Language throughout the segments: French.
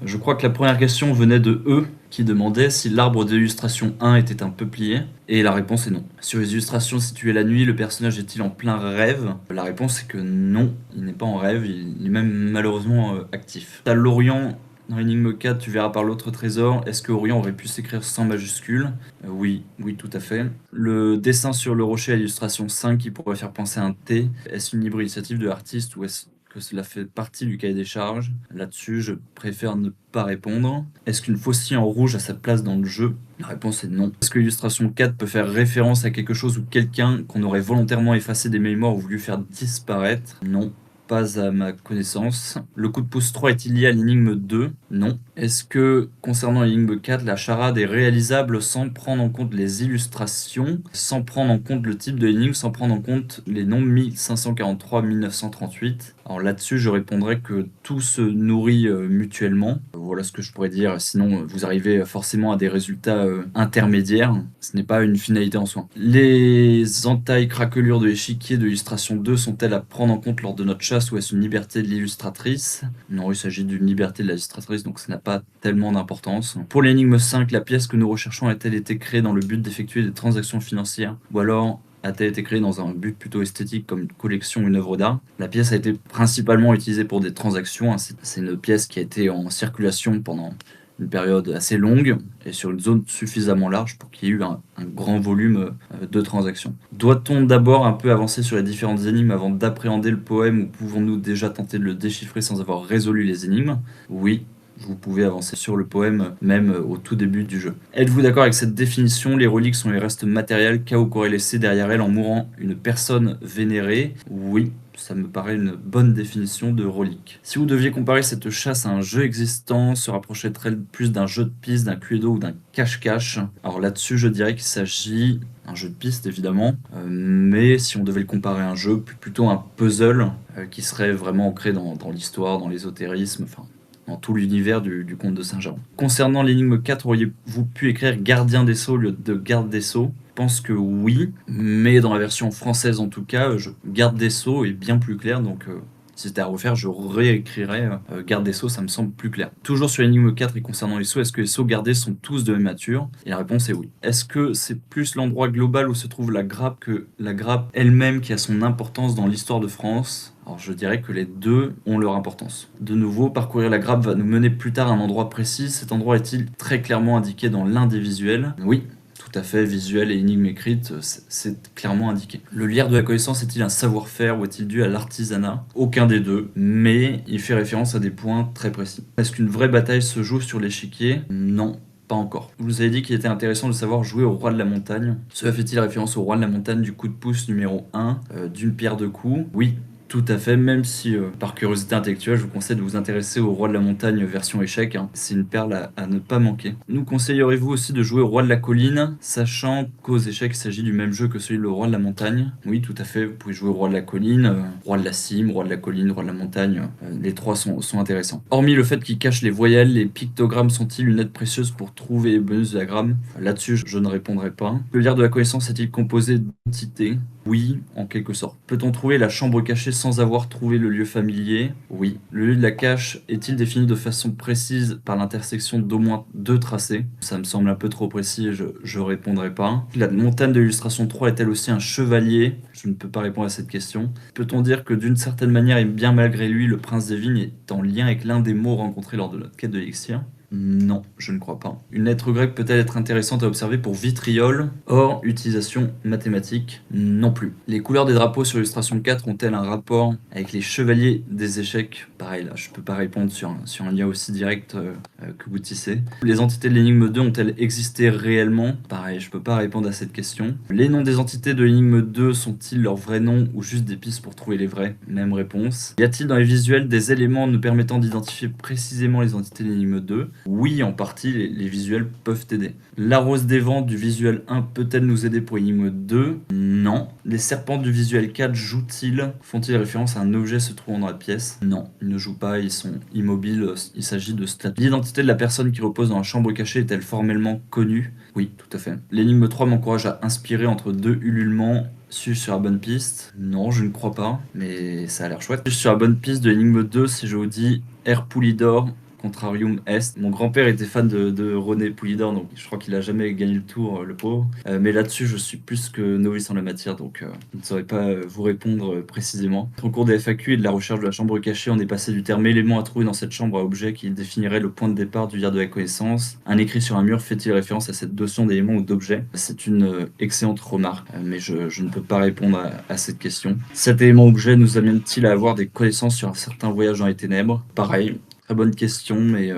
Je crois que la première question venait de E, qui demandait si l'arbre d'illustration 1 était un peuplier, et la réponse est non. Sur les illustrations situées la nuit, le personnage est-il en plein rêve? La réponse est que non, il n'est pas en rêve, il est même malheureusement actif. À l'Orient, dans l'énigme 4, tu verras par l'autre trésor, est-ce que Orient aurait pu s'écrire sans majuscule? Oui, oui, tout à fait. Le dessin sur le rocher à l'illustration 5 qui pourrait faire penser à un T, est-ce une libre initiative de l'artiste ou est-ce que cela fait partie du cahier des charges? Là-dessus, je préfère ne pas répondre. Est-ce qu'une faucille en rouge a sa place dans le jeu? La réponse est non. Est-ce que l'illustration 4 peut faire référence à quelque chose ou quelqu'un qu'on aurait volontairement effacé des mémoires ou voulu faire disparaître? Non. Pas à ma connaissance. Le coup de pouce 3 est-il lié à l'énigme 2? Non. Est-ce que, concernant l'énigme 4, la charade est réalisable sans prendre en compte les illustrations, sans prendre en compte le type de l'énigme, sans prendre en compte les nombres 1543-1938? Alors là-dessus, je répondrais que tout se nourrit mutuellement. Voilà ce que je pourrais dire. Sinon, vous arrivez forcément à des résultats intermédiaires. Ce n'est pas une finalité en soi. Les entailles craquelures de l'échiquier de l'illustration 2 sont-elles à prendre en compte lors de notre chasse ou est-ce une liberté de l'illustratrice? Non, il s'agit d'une liberté de l'illustratrice, donc ça n'a pas tellement d'importance. Pour l'énigme 5, la pièce que nous recherchons a-t-elle été créée dans le but d'effectuer des transactions financières? Ou alors a-t-elle été créée dans un but plutôt esthétique comme une collection ou une œuvre d'art? La pièce a été principalement utilisée pour des transactions. C'est une pièce qui a été en circulation pendant une période assez longue et sur une zone suffisamment large pour qu'il y ait eu un grand volume de transactions. Doit-on d'abord un peu avancer sur les différentes énigmes avant d'appréhender le poème ou pouvons-nous déjà tenter de le déchiffrer sans avoir résolu les énigmes? Oui. Vous pouvez avancer sur le poème même au tout début du jeu. Êtes-vous d'accord avec cette définition? Les reliques sont les restes matériels Chaos qu'aurait laissé derrière elle en mourant une personne vénérée? Oui, ça me paraît une bonne définition de relique. Si vous deviez comparer cette chasse à un jeu existant, se rapprocherait-elle plus d'un jeu de piste, d'un Cluedo ou d'un cache-cache? Alors là-dessus, je dirais qu'il s'agit d'un jeu de piste évidemment, mais si on devait le comparer à un jeu, plutôt un puzzle qui serait vraiment ancré dans l'histoire, dans l'ésotérisme, enfin dans tout l'univers du conte de Saint-Jean. Concernant l'énigme 4, auriez-vous pu écrire gardien des sceaux au lieu de garde des sceaux? Je pense que oui, mais dans la version française en tout cas, garde des sceaux est bien plus clair, donc si c'était à refaire, je réécrirais garde des sceaux, ça me semble plus clair. Toujours sur l'énigme 4 et concernant les sceaux, est-ce que les sceaux gardés sont tous de même nature? Et la réponse est oui. Est-ce que c'est plus l'endroit global où se trouve la grappe que la grappe elle-même qui a son importance dans l'histoire de France? Alors je dirais que les deux ont leur importance. De nouveau, parcourir la grappe va nous mener plus tard à un endroit précis. Cet endroit est-il très clairement indiqué dans l'un des visuels? Oui, tout à fait, visuel et énigme écrite, c'est clairement indiqué. Le lierre de la connaissance est-il un savoir-faire ou est-il dû à l'artisanat? Aucun des deux, mais il fait référence à des points très précis. Est-ce qu'une vraie bataille se joue sur l'échiquier? Non. Pas encore. Je vous avez dit qu'il était intéressant de savoir jouer au roi de la montagne. Cela fait-il référence au roi de la montagne du coup de pouce numéro 1 d'une pierre deux coups? Oui, tout à fait, même si par curiosité intellectuelle, je vous conseille de vous intéresser au Roi de la Montagne version échec. C'est une perle à ne pas manquer. Nous conseillerez-vous aussi de jouer au Roi de la Colline, sachant qu'aux échecs, il s'agit du même jeu que celui de le Roi de la Montagne? Oui, tout à fait, vous pouvez jouer au Roi de la Colline, Roi de la Cime, Roi de la Colline, Roi de la Montagne. Les trois sont intéressants. Hormis le fait qu'ils cachent les voyelles, les pictogrammes sont-ils une aide précieuse pour trouver les bonus diagrammes? Là-dessus, je ne répondrai pas. Le lierre de la connaissance est-il composé d'entités? Oui, en quelque sorte. Peut-on trouver la chambre cachée sans avoir trouvé le lieu familier? Oui. Le lieu de la cache est-il défini de façon précise par l'intersection d'au moins deux tracés? Ça me semble un peu trop précis, je répondrai pas. La montagne de l'illustration 3 est-elle aussi un chevalier? Je ne peux pas répondre à cette question. Peut-on dire que d'une certaine manière, et bien malgré lui, le prince des vignes est en lien avec l'un des mots rencontrés lors de notre quête de l'élixir? Non, je ne crois pas. Une lettre grecque peut-elle être intéressante à observer pour vitriol? Or, utilisation mathématique, non plus. Les couleurs des drapeaux sur l'illustration 4 ont-elles un rapport avec les chevaliers des échecs? Pareil, là, je peux pas répondre sur un lien aussi direct que vous tissez. Les entités de l'énigme 2 ont-elles existé réellement? Pareil, je peux pas répondre à cette question. Les noms des entités de l'énigme 2 sont-ils leurs vrais noms ou juste des pistes pour trouver les vrais? Même réponse. Y a-t-il dans les visuels des éléments nous permettant d'identifier précisément les entités de l'énigme 2? Oui, en partie, les visuels peuvent aider. La rose des vents du visuel 1 peut-elle nous aider pour l'énigme 2? Non. Les serpents du visuel 4 jouent-ils? Font-ils référence à un objet se trouvant dans la pièce? Non, ils ne jouent pas, ils sont immobiles, il s'agit de statues. L'identité de la personne qui repose dans la chambre cachée est-elle formellement connue? Oui, tout à fait. L'énigme 3 m'encourage à inspirer entre deux ululements. Suis-je sur la bonne piste? Non, je ne crois pas, mais ça a l'air chouette. Suis-je sur la bonne piste de l'énigme 2 si je vous dis Air Poulidor Contrarium Est. Mon grand-père était fan de René Poulidor, donc je crois qu'il a jamais gagné le tour, le pauvre. Mais là-dessus, je suis plus que novice en la matière, donc je ne saurais pas vous répondre précisément. Au cours des FAQ et de la recherche de la chambre cachée, on est passé du terme élément à trouver dans cette chambre à objet qui définirait le point de départ du lien de la connaissance. Un écrit sur un mur fait-il référence à cette notion d'élément ou d'objet? C'est une excellente remarque, mais je ne peux pas répondre à cette question. Cet élément-objet nous amène-t-il à avoir des connaissances sur un certain voyage dans les ténèbres? Pareil, très bonne question, mais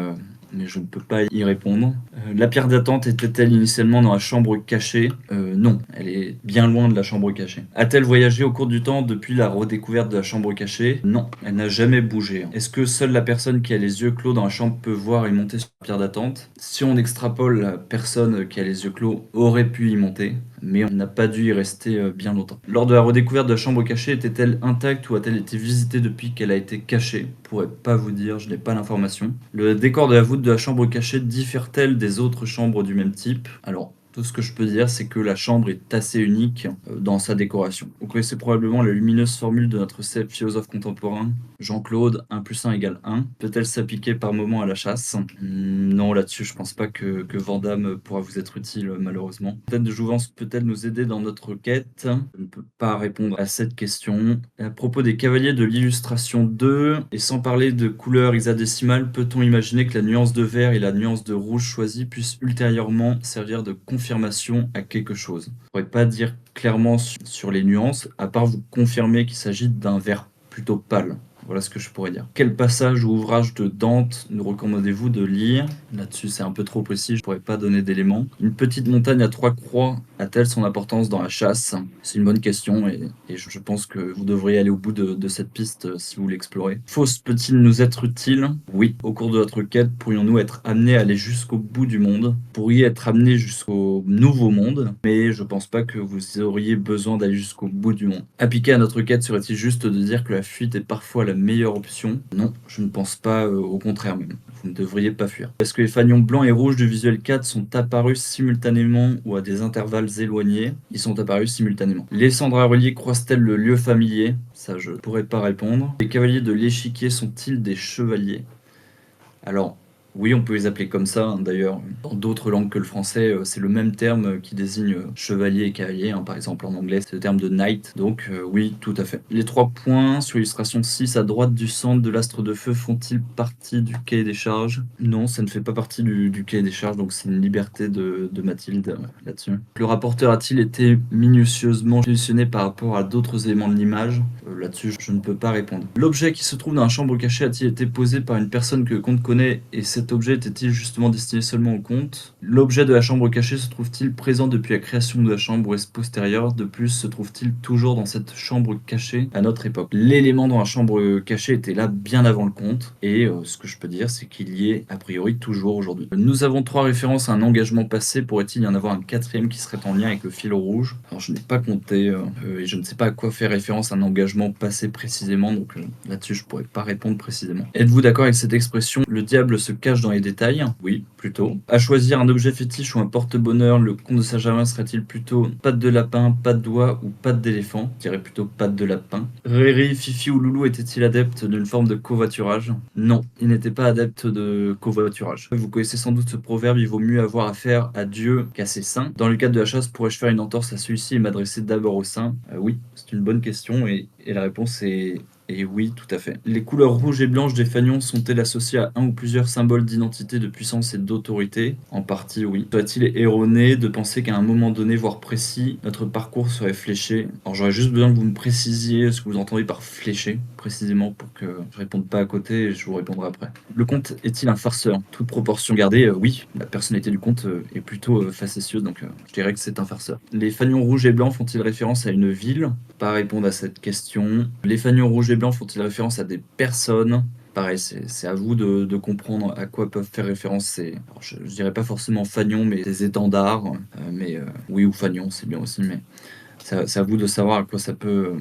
je ne peux pas y répondre. La pierre d'attente était-elle initialement dans la chambre cachée? Non, elle est bien loin de la chambre cachée. A-t-elle voyagé au cours du temps depuis la redécouverte de la chambre cachée? Non, elle n'a jamais bougé. Est-ce que seule la personne qui a les yeux clos dans la chambre peut voir et monter sur la pierre d'attente? Si on extrapole, la personne qui a les yeux clos aurait pu y monter, mais on n'a pas dû y rester bien longtemps. Lors de la redécouverte de la chambre cachée, était-elle intacte ou a-t-elle été visitée depuis qu'elle a été cachée? Je pourrais pas vous dire, je n'ai pas l'information. Le décor de la voûte de la chambre cachée diffère-t-elle des autres chambres du même type? Alors, tout ce que je peux dire, c'est que la chambre est assez unique dans sa décoration. Vous connaissez probablement la lumineuse formule de notre célèbre philosophe contemporain, Jean-Claude, 1 plus 1 égale 1. Peut-elle s'appliquer par moment à la chasse? Non, là-dessus, je pense pas que Vandame pourra vous être utile, malheureusement. Peut-être de Jouvence peut-elle nous aider dans notre quête? Je ne peux pas répondre à cette question. À propos des cavaliers de l'illustration 2, et sans parler de couleur hexadécimale, peut-on imaginer que la nuance de vert et la nuance de rouge choisie puissent ultérieurement servir de confirmation à quelque chose? Je ne pourrais pas dire clairement sur les nuances, à part vous confirmer qu'il s'agit d'un vert plutôt pâle. Voilà ce que je pourrais dire. Quel passage ou ouvrage de Dante nous recommandez-vous de lire? Là-dessus, c'est un peu trop précis, je ne pourrais pas donner d'éléments. Une petite montagne à 3 croix a-t-elle son importance dans la chasse? C'est une bonne question et je pense que vous devriez aller au bout de cette piste si vous l'explorez. Faust peut-il nous être utile? Oui. Au cours de notre quête, pourrions-nous être amenés à aller jusqu'au bout du monde? Pourriez être amenés jusqu'au nouveau monde, mais je pense pas que vous auriez besoin d'aller jusqu'au bout du monde. Appliqué à notre quête, serait-il juste de dire que la fuite est parfois la meilleure option? Non, je ne pense pas, au contraire même. Vous ne devriez pas fuir. Est-ce que les fanions blancs et rouges du visuel 4 sont apparus simultanément ou à des intervalles éloignés? Ils sont apparus simultanément. Les cendres à relier croisent-elles le lieu familier? Ça, je pourrais pas répondre. Les cavaliers de l'échiquier sont-ils des chevaliers? Alors, oui, on peut les appeler comme ça, hein. D'ailleurs, dans d'autres langues que le français, c'est le même terme qui désigne chevalier et cavalier, hein. Par exemple, en anglais, c'est le terme de knight. Donc, oui, tout à fait. Les 3 points sur l'illustration 6 à droite du centre de l'astre de feu font-ils partie du cahier des charges? Non, ça ne fait pas partie du cahier des charges, donc c'est une liberté de Mathilde là-dessus. Le rapporteur a-t-il été minutieusement sélectionné par rapport à d'autres éléments de l'image? Là-dessus, je ne peux pas répondre. L'objet qui se trouve dans la chambre cachée a-t-il été posé par une personne que le comte connaît et cet objet était-il justement destiné seulement au comte? L'objet de la chambre cachée se trouve-t-il présent depuis la création de la chambre ou est-ce postérieur? De plus, se trouve-t-il toujours dans cette chambre cachée à notre époque? L'élément dans la chambre cachée était là bien avant le comte et ce que je peux dire, c'est qu'il y est a priori toujours aujourd'hui. Nous avons 3 références à un engagement passé. Pourrait-il y en avoir un 4e qui serait en lien avec le fil rouge? Alors, je n'ai pas compté et je ne sais pas à quoi fait référence un engagement passé précisément, donc là-dessus, je pourrais pas répondre précisément. Êtes-vous d'accord avec cette expression? Le diable se cache dans les détails? Oui, plutôt. À choisir un objet fétiche ou un porte-bonheur, le comte de Saint-Germain serait-il plutôt patte de lapin, patte d'oie ou patte d'éléphant? Je dirais plutôt patte de lapin. Riri, Fifi ou Loulou était-il adepte d'une forme de covoiturage? Non, il n'était pas adepte de covoiturage. Vous connaissez sans doute ce proverbe, il vaut mieux avoir affaire à Dieu qu'à ses saints. Dans le cadre de la chasse, pourrais-je faire une entorse à celui-ci et m'adresser d'abord aux saints? Oui, c'est une bonne question et la réponse est oui, tout à fait. Les couleurs rouge et blanche des fanions sont-elles associées à un ou plusieurs symboles d'identité, de puissance et d'autorité? En partie, oui. Serait-il erroné de penser qu'à un moment donné, voire précis, notre parcours serait fléché? Alors j'aurais juste besoin que vous me précisiez ce que vous entendez par fléché, précisément, pour que je réponde pas à côté et je vous répondrai après. Le comte est-il un farceur? Toute proportion gardée, oui. La personnalité du comte est plutôt facétieuse, donc je dirais que c'est un farceur. Les fanions rouges et blancs font-ils référence à une ville? Pas répondre à cette question. Les fanions rouges et blancs font-ils référence à des personnes? Pareil, c'est à vous de comprendre à quoi peuvent faire référence alors, je dirais pas forcément fanion, mais des étendards. Oui, ou fanion, c'est bien aussi, mais c'est à vous de savoir à quoi ça peut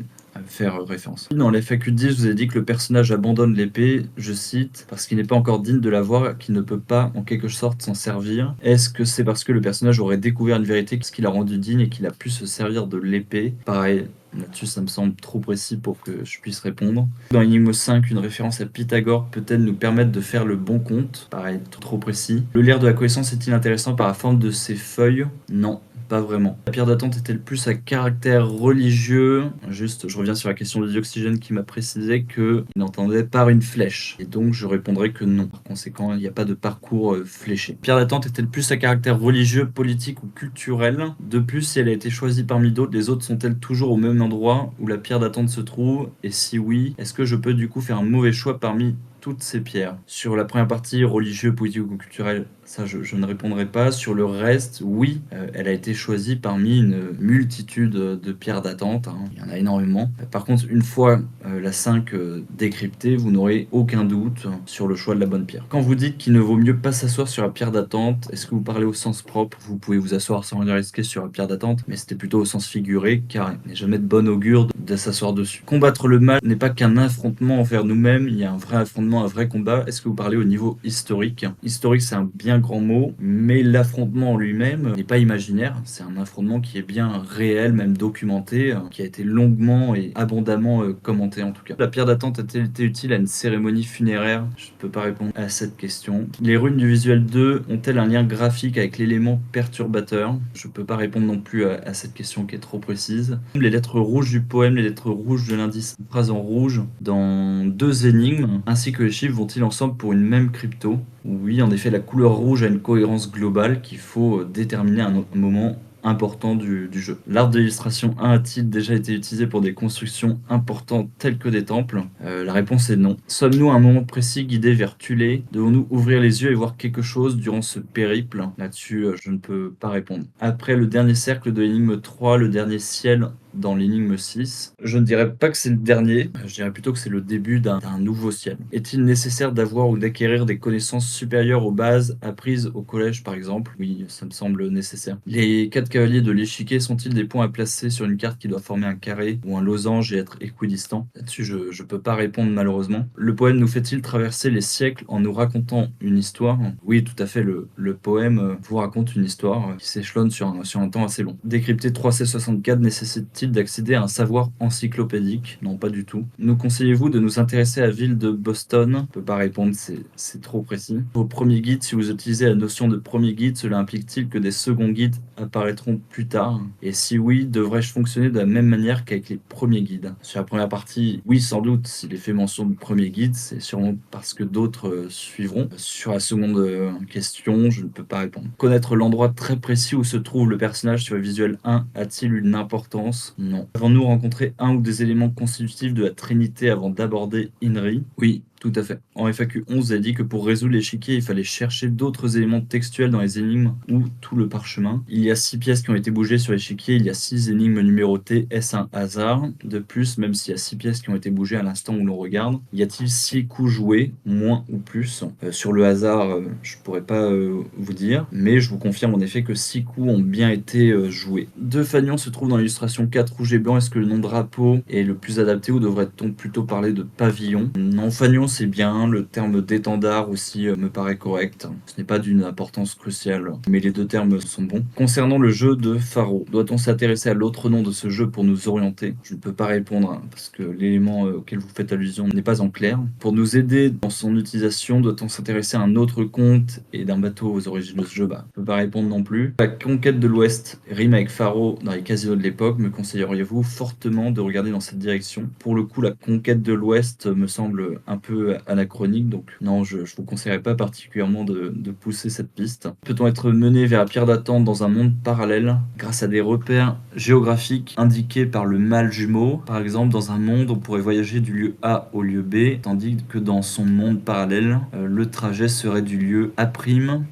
faire référence. Dans les FAQ 10, je vous ai dit que le personnage abandonne l'épée, je cite, parce qu'il n'est pas encore digne de l'avoir, qu'il ne peut pas en quelque sorte s'en servir. Est-ce que c'est parce que le personnage aurait découvert une vérité ce qui l'a rendu digne et qu'il a pu se servir de l'épée? Pareil, là-dessus, ça me semble trop précis pour que je puisse répondre. Dans Énigme 5, une référence à Pythagore peut-elle nous permettre de faire le bon compte? Pareil, trop précis. Le lierre de la connaissance est-il intéressant par la forme de ses feuilles? Non. Pas vraiment. La pierre d'attente est-elle plus à caractère religieux? Juste, je reviens sur la question de Dioxygène qui m'a précisé qu'il entendait par une flèche. Et donc, je répondrai que non. Par conséquent, il n'y a pas de parcours fléché. Pierre d'attente est-elle plus à caractère religieux, politique ou culturel? De plus, si elle a été choisie parmi d'autres, les autres sont-elles toujours au même endroit où la pierre d'attente se trouve? Et si oui, est-ce que je peux du coup faire un mauvais choix parmi toutes ces pierres? Sur la première partie, religieux, politique ou culturel, ça je ne répondrai pas. Sur le reste, oui, elle a été choisie parmi une multitude de pierres d'attente, hein. Il y en a énormément. Par contre, une fois la 5 décryptée, vous n'aurez aucun doute sur le choix de la bonne pierre. Quand vous dites qu'il ne vaut mieux pas s'asseoir sur la pierre d'attente, est-ce que vous parlez au sens propre? Vous pouvez vous asseoir sans risquer sur la pierre d'attente, mais c'était plutôt au sens figuré, car il n'est jamais de bon augure de s'asseoir dessus. Combattre le mal n'est pas qu'un affrontement envers nous-mêmes, il y a un vrai affrontement, un vrai combat. Est-ce que vous parlez au niveau historique? Historique, c'est un bien grand mot, mais l'affrontement en lui-même n'est pas imaginaire. C'est un affrontement qui est bien réel, même documenté, qui a été longuement et abondamment commenté en tout cas. La pierre d'attente a-t-elle été utile à une cérémonie funéraire? Je ne peux pas répondre à cette question. Les runes du visuel 2 ont-elles un lien graphique avec l'élément perturbateur? Je ne peux pas répondre non plus à cette question qui est trop précise. Les lettres rouges du poème, les lettres rouges de l'indice phrase en rouge dans 2 énigmes, ainsi que les chiffres vont-ils ensemble pour une même crypto? Oui, en effet, la couleur rouge a une cohérence globale qu'il faut déterminer à un moment important du jeu. L'art de l'illustration 1 a-t-il déjà été utilisé pour des constructions importantes telles que des temples? La réponse est non. Sommes-nous à un moment précis guidés vers Thulé? Devons-nous ouvrir les yeux et voir quelque chose durant ce périple? Là-dessus, je ne peux pas répondre. Après le dernier cercle de l'énigme 3, le dernier ciel dans l'énigme 6. Je ne dirais pas que c'est le dernier, je dirais plutôt que c'est le début d'un nouveau ciel. Est-il nécessaire d'avoir ou d'acquérir des connaissances supérieures aux bases apprises au collège par exemple? Oui, ça me semble nécessaire. Les 4 cavaliers de l'échiquier sont-ils des points à placer sur une carte qui doit former un carré ou un losange et être équidistant? Là-dessus, je peux pas répondre malheureusement. Le poème nous fait-il traverser les siècles en nous racontant une histoire? Oui, tout à fait, le poème vous raconte une histoire qui s'échelonne sur un temps assez long. Décrypter 3C64 nécessite-t-il d'accéder à un savoir encyclopédique? Non, pas du tout. Nous conseillez-vous de nous intéresser à la ville de Boston? Je ne peux pas répondre, c'est trop précis. Vos premiers guides, si vous utilisez la notion de premier guide, cela implique-t-il que des seconds guides apparaîtront plus tard? Et si oui, devrais-je fonctionner de la même manière qu'avec les premiers guides? Sur la première partie, oui, sans doute. S'il est fait mention de premier guide, c'est sûrement parce que d'autres suivront. Sur la seconde question, je ne peux pas répondre. Connaître l'endroit très précis où se trouve le personnage sur le visuel 1 a-t-il une importance? Non. Avons-nous rencontré un ou des éléments constitutifs de la Trinité avant d'aborder Inri? Oui, tout à fait. En FAQ 11, vous avez dit que pour résoudre l'échiquier, il fallait chercher d'autres éléments textuels dans les énigmes ou tout le parchemin. Il y a 6 pièces qui ont été bougées sur l'échiquier, il y a 6 énigmes numérotées. Est-ce un hasard? De plus, même s'il y a 6 pièces qui ont été bougées à l'instant où l'on regarde, y a-t-il 6 coups joués, moins ou plus? Sur le hasard, je pourrais pas vous dire, mais je vous confirme en effet que 6 coups ont bien été joués. 2 fanions se trouvent dans l'illustration 4, rouge et blanc. Est-ce que le nom drapeau est le plus adapté ou devrait-on plutôt parler de pavillon? Non, fanion c'est bien, le terme d'étendard aussi me paraît correct. Ce n'est pas d'une importance cruciale, mais les 2 termes sont bons. Concernant le jeu de Pharaon, doit-on s'intéresser à l'autre nom de ce jeu pour nous orienter? Je ne peux pas répondre parce que l'élément auquel vous faites allusion n'est pas en clair. Pour nous aider dans son utilisation, doit-on s'intéresser à un autre conte et d'un bateau aux origines de ce jeu? Je ne peux pas répondre non plus. La conquête de l'Ouest rime avec Pharaon dans les casinos de l'époque. Me conseilleriez-vous fortement de regarder dans cette direction? Pour le coup, la conquête de l'Ouest me semble un peu anachronique, donc non, je vous conseillerais pas particulièrement de pousser cette piste. Peut-on être mené vers la pierre d'attente dans un monde parallèle grâce à des repères géographiques indiqués par le mâle jumeau? Par exemple, dans un monde, on pourrait voyager du lieu A au lieu B, tandis que dans son monde parallèle, le trajet serait du lieu A'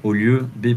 au lieu B'.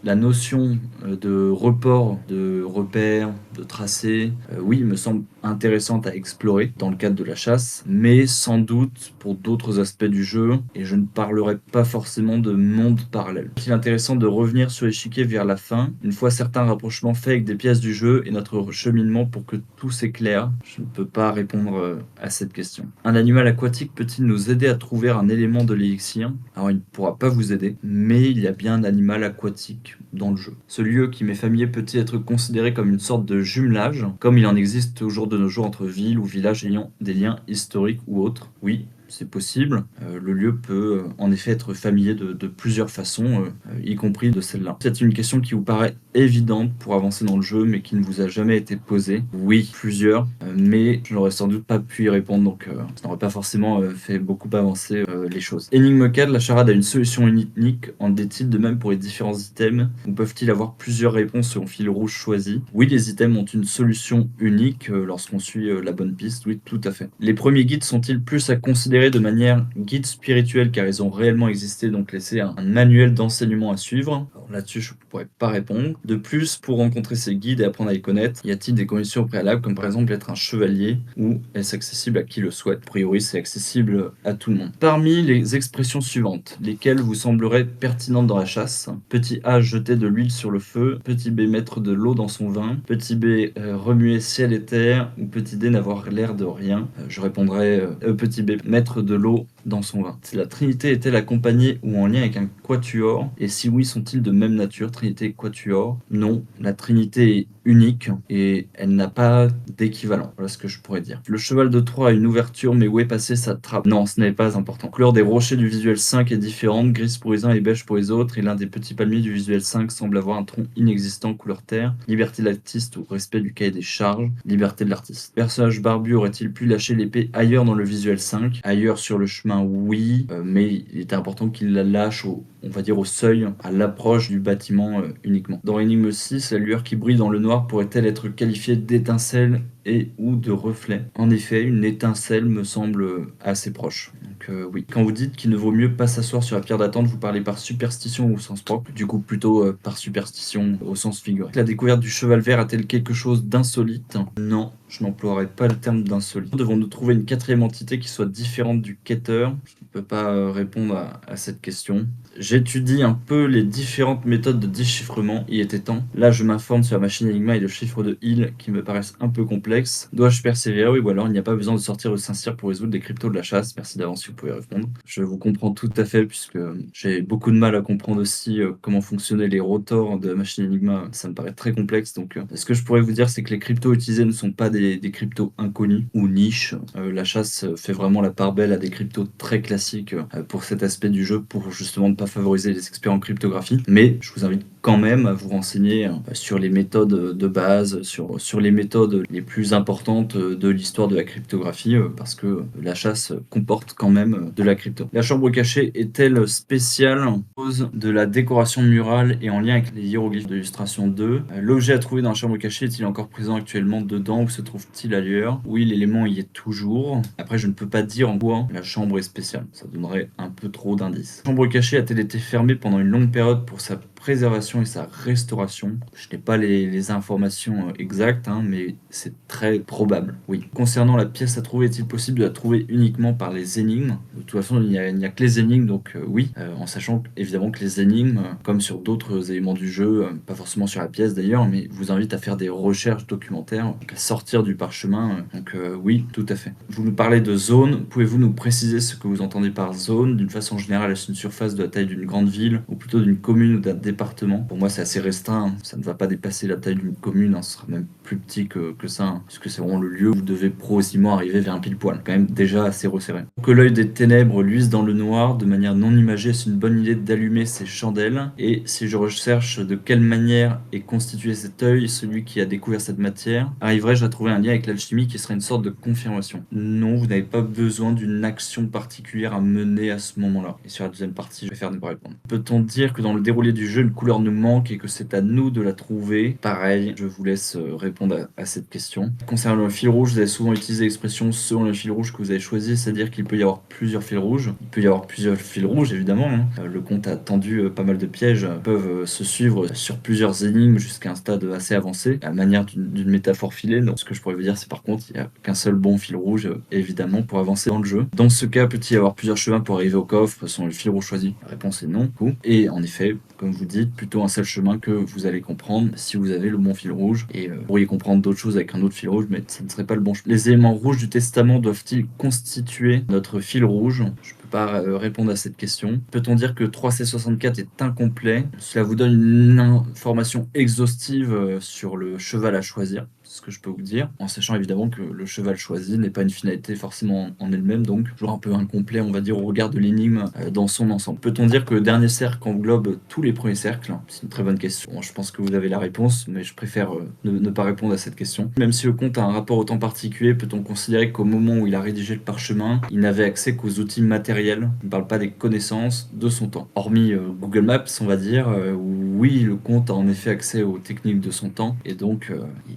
La notion de report, de repère, de tracé, oui, me semble intéressante à explorer dans le cadre de la chasse, mais sans doute pour d'autres aspects du jeu, et je ne parlerai pas forcément de monde parallèle. Il est intéressant de revenir sur l'échiquier vers la fin, une fois certains rapprochements faits avec des pièces du jeu et notre cheminement pour que tout s'éclaire. Je ne peux pas répondre à cette question. Un animal aquatique peut-il nous aider à trouver un élément de l'élixir? Alors il ne pourra pas vous aider, mais il y a bien un animal aquatique dans le jeu. Ce lieu qui m'est familier peut-il être considéré comme une sorte de jumelage, comme il en existe au jour de nos jours entre villes ou villages ayant des liens historiques ou autres? Oui, c'est possible. Le lieu peut en effet être familier de plusieurs façons, y compris de celle-là. C'est une question qui vous paraît évidente pour avancer dans le jeu, mais qui ne vous a jamais été posée. Oui, plusieurs, mais je n'aurais sans doute pas pu y répondre, donc ça n'aurait pas forcément fait beaucoup avancer les choses. Énigme 4, la charade a une solution unique. En est-il de même pour les différents items, ou peuvent-ils avoir plusieurs réponses selon fil rouge choisi? Oui, les items ont une solution unique lorsqu'on suit la bonne piste, oui, tout à fait. Les premiers guides sont-ils plus à considérer de manière guide spirituelle car ils ont réellement existé, donc laisser un manuel d'enseignement à suivre? Alors là-dessus, je ne pourrais pas répondre. De plus, pour rencontrer ces guides et apprendre à les connaître, y a-t-il des conditions préalables, comme par exemple être un chevalier, ou est-ce accessible à qui le souhaite? A priori, c'est accessible à tout le monde. Parmi les expressions suivantes, lesquelles vous sembleraient pertinentes dans la chasse? Petit A, jeter de l'huile sur le feu. Petit B, mettre de l'eau dans son vin. Petit B, remuer ciel et terre. Ou petit D, n'avoir l'air de rien. Je répondrais petit B, mettre de l'eau dans son vin. Si la Trinité est-elle accompagnée ou en lien avec un quatuor? Et si oui, sont-ils de même nature, Trinité et quatuor? Non, la Trinité est unique et elle n'a pas d'équivalent. Voilà ce que je pourrais dire. Le cheval de Troie a une ouverture, mais où est passée sa trappe? Non, ce n'est pas important. La couleur des rochers du visuel 5 est différente, grise pour les uns et beige pour les autres, et l'un des petits palmiers du visuel 5 semble avoir un tronc inexistant couleur terre. Liberté de l'artiste au respect du cahier des charges. Liberté de l'artiste. Personnage barbu aurait-il pu lâcher l'épée ailleurs dans le visuel 5? Ailleurs sur le chemin, oui, mais il était important qu'il la lâche on va dire au seuil, à l'approche du bâtiment uniquement. Dans l'énigme 6, la lueur qui brille dans le noir pourrait-elle être qualifiée d'étincelle et ou de reflet? En effet, une étincelle me semble assez proche. Donc oui. Quand vous dites qu'il ne vaut mieux pas s'asseoir sur la pierre d'attente, vous parlez par superstition ou au sens propre? Du coup, plutôt par superstition au sens figuré. La découverte du cheval vert a-t-elle quelque chose d'insolite? Non, je n'emploierai pas le terme d'insolite. Devons-nous trouver une quatrième entité qui soit différente du quêteur? Je ne peux pas répondre à cette question. J'étudie un peu les différentes méthodes de déchiffrement, il était temps. Là, je m'informe sur la machine Enigma et le chiffre de Hill qui me paraissent un peu complexes. Dois-je persévérer? Oui, ou alors il n'y a pas besoin de sortir le Saint-Cyr pour résoudre des cryptos de la chasse. Merci d'avance si vous pouvez répondre. Je vous comprends tout à fait puisque j'ai beaucoup de mal à comprendre aussi comment fonctionnaient les rotors de la machine Enigma. Ça me paraît très complexe. Donc, ce que je pourrais vous dire, c'est que les cryptos utilisés ne sont pas des cryptos inconnus ou niches. La chasse fait vraiment la part belle à des cryptos très classiques pour cet aspect du jeu, pour justement ne pas favoriser les experts en cryptographie, mais je vous invite quand même à vous renseigner sur les méthodes de base, sur les méthodes les plus importantes de l'histoire de la cryptographie, parce que la chasse comporte quand même de la crypto. La chambre cachée est-elle spéciale en cause de la décoration murale et en lien avec les hiéroglyphes de l'illustration 2? L'objet à trouver dans la chambre cachée est-il encore présent actuellement dedans ou se trouve-t-il ailleurs? Oui, l'élément y est toujours. Après, je ne peux pas dire en quoi la chambre est spéciale. Ça donnerait un peu trop d'indices. La chambre cachée a-t-elle été fermée pendant une longue période pour sa préservation et sa restauration? Je n'ai pas les informations exactes, mais c'est très probable, oui. Concernant la pièce à trouver, est-il possible de la trouver uniquement par les énigmes? De toute façon, il n'y a que les énigmes, donc oui, en sachant évidemment que les énigmes, comme sur d'autres éléments du jeu, pas forcément sur la pièce d'ailleurs, mais vous invite à faire des recherches documentaires, donc à sortir du parchemin, donc oui, tout à fait. Vous nous parlez de zone, pouvez-vous nous préciser ce que vous entendez par zone? D'une façon générale, est-ce une surface de la taille d'une grande ville, ou plutôt d'une commune ou d'un département? Pour moi, c'est assez restreint, ça ne va pas dépasser la taille d'une commune, ce sera même plus petit que ça, puisque c'est vraiment le lieu où vous devez progressivement arriver vers un pile-poil, quand même déjà assez resserré. Pour que l'œil des ténèbres luise dans le noir, de manière non imagée, c'est une bonne idée d'allumer ces chandelles. Et si je recherche de quelle manière est constitué cet œil, celui qui a découvert cette matière, arriverai-je à trouver un lien avec l'alchimie qui serait une sorte de confirmation? Non, vous n'avez pas besoin d'une action particulière à mener à ce moment-là. Et sur la deuxième partie, je vais faire ne pas répondre. Peut-on dire que dans le déroulé du jeu, une couleur nous manque et que c'est à nous de la trouver, pareil, je vous laisse répondre à cette question. Concernant le fil rouge, vous avez souvent utilisé l'expression selon le fil rouge que vous avez choisi, c'est-à-dire qu'il peut y avoir plusieurs fils rouges. Il peut y avoir plusieurs fils rouges, évidemment. Le conte a tendu pas mal de pièges, peuvent se suivre sur plusieurs énigmes jusqu'à un stade assez avancé, à la manière d'une métaphore filée. Donc, ce que je pourrais vous dire, c'est par contre, il n'y a qu'un seul bon fil rouge, évidemment, pour avancer dans le jeu. Dans ce cas, peut-il y avoir plusieurs chemins pour arriver au coffre selon le fil rouge choisi? La réponse est non. Et en effet, comme vous dites, plutôt un seul chemin que vous allez comprendre si vous avez le bon fil rouge. Et vous pourriez comprendre d'autres choses avec un autre fil rouge, mais ça ne serait pas le bon chemin. Les éléments rouges du testament doivent-ils constituer notre fil rouge? Je peux pas répondre à cette question. Peut-on dire que 3C64 est incomplet? Cela vous donne une information exhaustive sur le cheval à choisir, c'est ce que je peux vous dire, en sachant évidemment que le cheval choisi n'est pas une finalité forcément en elle-même, donc toujours un peu incomplet, on va dire, au regard de l'énigme dans son ensemble. Peut-on dire que le dernier cercle englobe tous les premiers cercles? C'est une très bonne question. Bon, je pense que vous avez la réponse, mais je préfère ne pas répondre à cette question. Même si le conte a un rapport autant particulier, peut-on considérer qu'au moment où il a rédigé le parchemin, il n'avait accès qu'aux outils matériels, il ne parle pas des connaissances de son temps. Hormis Google Maps, on va dire, oui, le conte a en effet accès aux techniques de son temps, et donc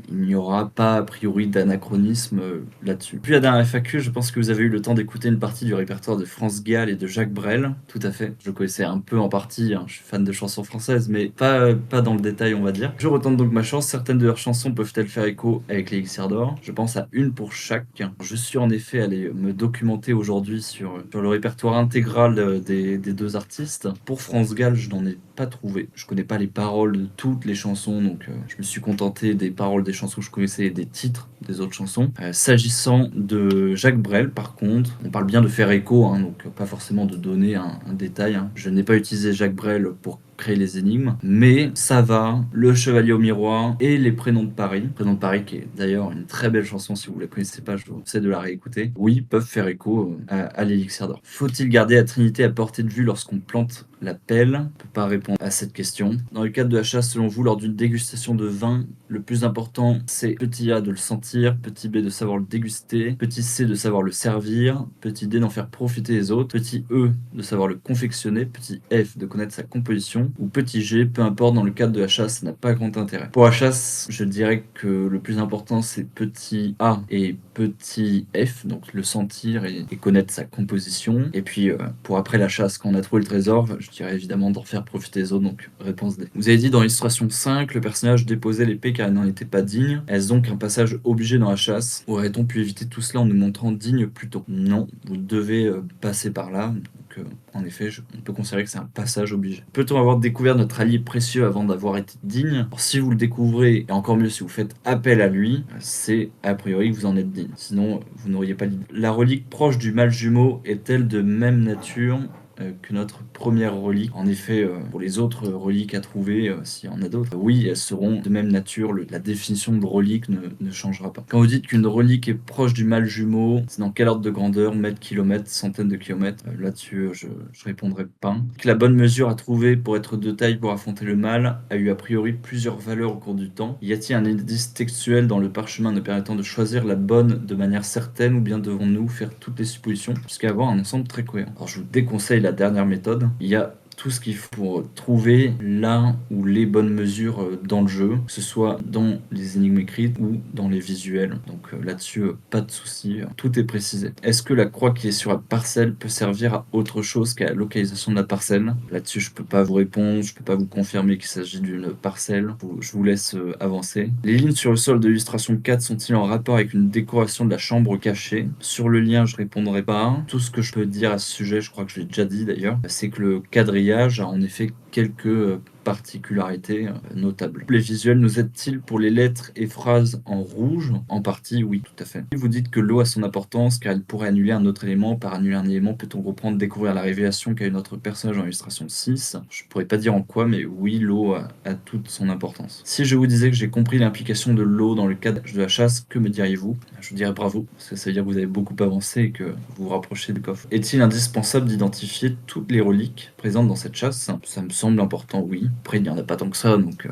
il n'y aura pas a priori d'anachronisme là-dessus. Puis la dernière FAQ, je pense que vous avez eu le temps d'écouter une partie du répertoire de France Gall et de Jacques Brel. Tout à fait. Je le connaissais un peu en partie, je suis fan de chansons françaises, mais pas dans le détail, on va dire. Je retente donc ma chance. Certaines de leurs chansons peuvent-elles faire écho avec l'Élixir d'Or? Je pense à une pour chaque. Je suis en effet allé me documenter aujourd'hui sur le répertoire intégral des deux artistes. Pour France Gall, je n'en ai pas trouvé. Je connais pas les paroles de toutes les chansons, donc je me suis contenté des paroles des chansons que je connaissais et des titres des autres chansons. S'agissant de Jacques Brel, par contre, on parle bien de faire écho, donc pas forcément de donner un détail. Je n'ai pas utilisé Jacques Brel pour créer les énigmes, mais ça va, le chevalier au miroir et les prénoms de Paris. Prénoms de Paris qui est d'ailleurs une très belle chanson, si vous la connaissez pas, je vous conseille de la réécouter. Oui, peuvent faire écho à l'Élixir d'Or. Faut-il garder la Trinité à portée de vue lorsqu'on plante la pelle? On ne peut pas répondre à cette question. Dans le cadre de la chasse, selon vous, lors d'une dégustation de vin, le plus important, c'est petit A de le sentir, petit B de savoir le déguster, petit C de savoir le servir, petit D d'en faire profiter les autres, petit E de savoir le confectionner, petit F de connaître sa composition, ou petit G, peu importe, dans le cadre de la chasse, ça n'a pas grand intérêt. Pour la chasse, je dirais que le plus important, c'est petit A et petit F, donc le sentir et connaître sa composition. Et puis, pour après la chasse, quand on a trouvé le trésor, je dirais évidemment d'en faire profiter les autres, donc réponse D. Vous avez dit dans l'illustration 5, le personnage déposait l'épée car il n'en était pas digne. Est-ce donc un passage obligé dans la chasse? Aurait-on pu éviter tout cela en nous montrant digne plus tôt? Non, vous devez passer par là. Donc, en effet, on peut considérer que c'est un passage obligé. Peut-on avoir découvert notre allié précieux avant d'avoir été digne? Alors, si vous le découvrez, et encore mieux si vous faites appel à lui, c'est a priori que vous en êtes digne. Sinon, vous n'auriez pas l'idée. La relique proche du mâle jumeau est-elle de même nature que notre première relique? En effet, pour les autres reliques à trouver, s'il y en a d'autres, oui, elles seront de même nature. La définition de relique ne changera pas. Quand vous dites qu'une relique est proche du mâle jumeau, c'est dans quel ordre de grandeur? Mètres, kilomètres, centaines de kilomètres? Là-dessus, je répondrai pas. Que la bonne mesure à trouver pour être de taille pour affronter le mal a eu a priori plusieurs valeurs au cours du temps. Y a-t-il un indice textuel dans le parchemin nous permettant de choisir la bonne de manière certaine, ou bien devons-nous faire toutes les suppositions jusqu'à avoir un ensemble très cohérent? Alors je vous déconseille la dernière méthode. Il y a tout ce qu'il faut pour trouver la ou les bonnes mesures dans le jeu, que ce soit dans les énigmes écrites ou dans les visuels. Donc là-dessus, pas de souci, tout est précisé. Est-ce que la croix qui est sur la parcelle peut servir à autre chose qu'à la localisation de la parcelle? Là-dessus, je peux pas vous répondre, je peux pas vous confirmer qu'il s'agit d'une parcelle. Je vous laisse avancer. Les lignes sur le sol de l'illustration 4 sont-ils en rapport avec une décoration de la chambre cachée? Sur le lien, je répondrai pas. Tout ce que je peux dire à ce sujet, je crois que je l'ai déjà dit d'ailleurs, c'est que le quadrillage a en effet quelques particularités notables. Les visuels nous aident-ils pour les lettres et phrases en rouge? En partie, oui, tout à fait. Vous dites que l'eau a son importance car elle pourrait annuler un autre élément. Par annuler un élément, peut-on reprendre, découvrir la révélation qu'a eu notre personnage en illustration 6? Je pourrais pas dire en quoi, mais oui, l'eau a toute son importance. Si je vous disais que j'ai compris l'implication de l'eau dans le cadre de la chasse, que me diriez-vous? Je vous dirais bravo, parce que ça veut dire que vous avez beaucoup avancé et que vous vous rapprochez du coffre. Est-il indispensable d'identifier toutes les reliques présentes dans cette chasse? Ça me semble important, oui. Après, il n'y en a pas tant que ça, donc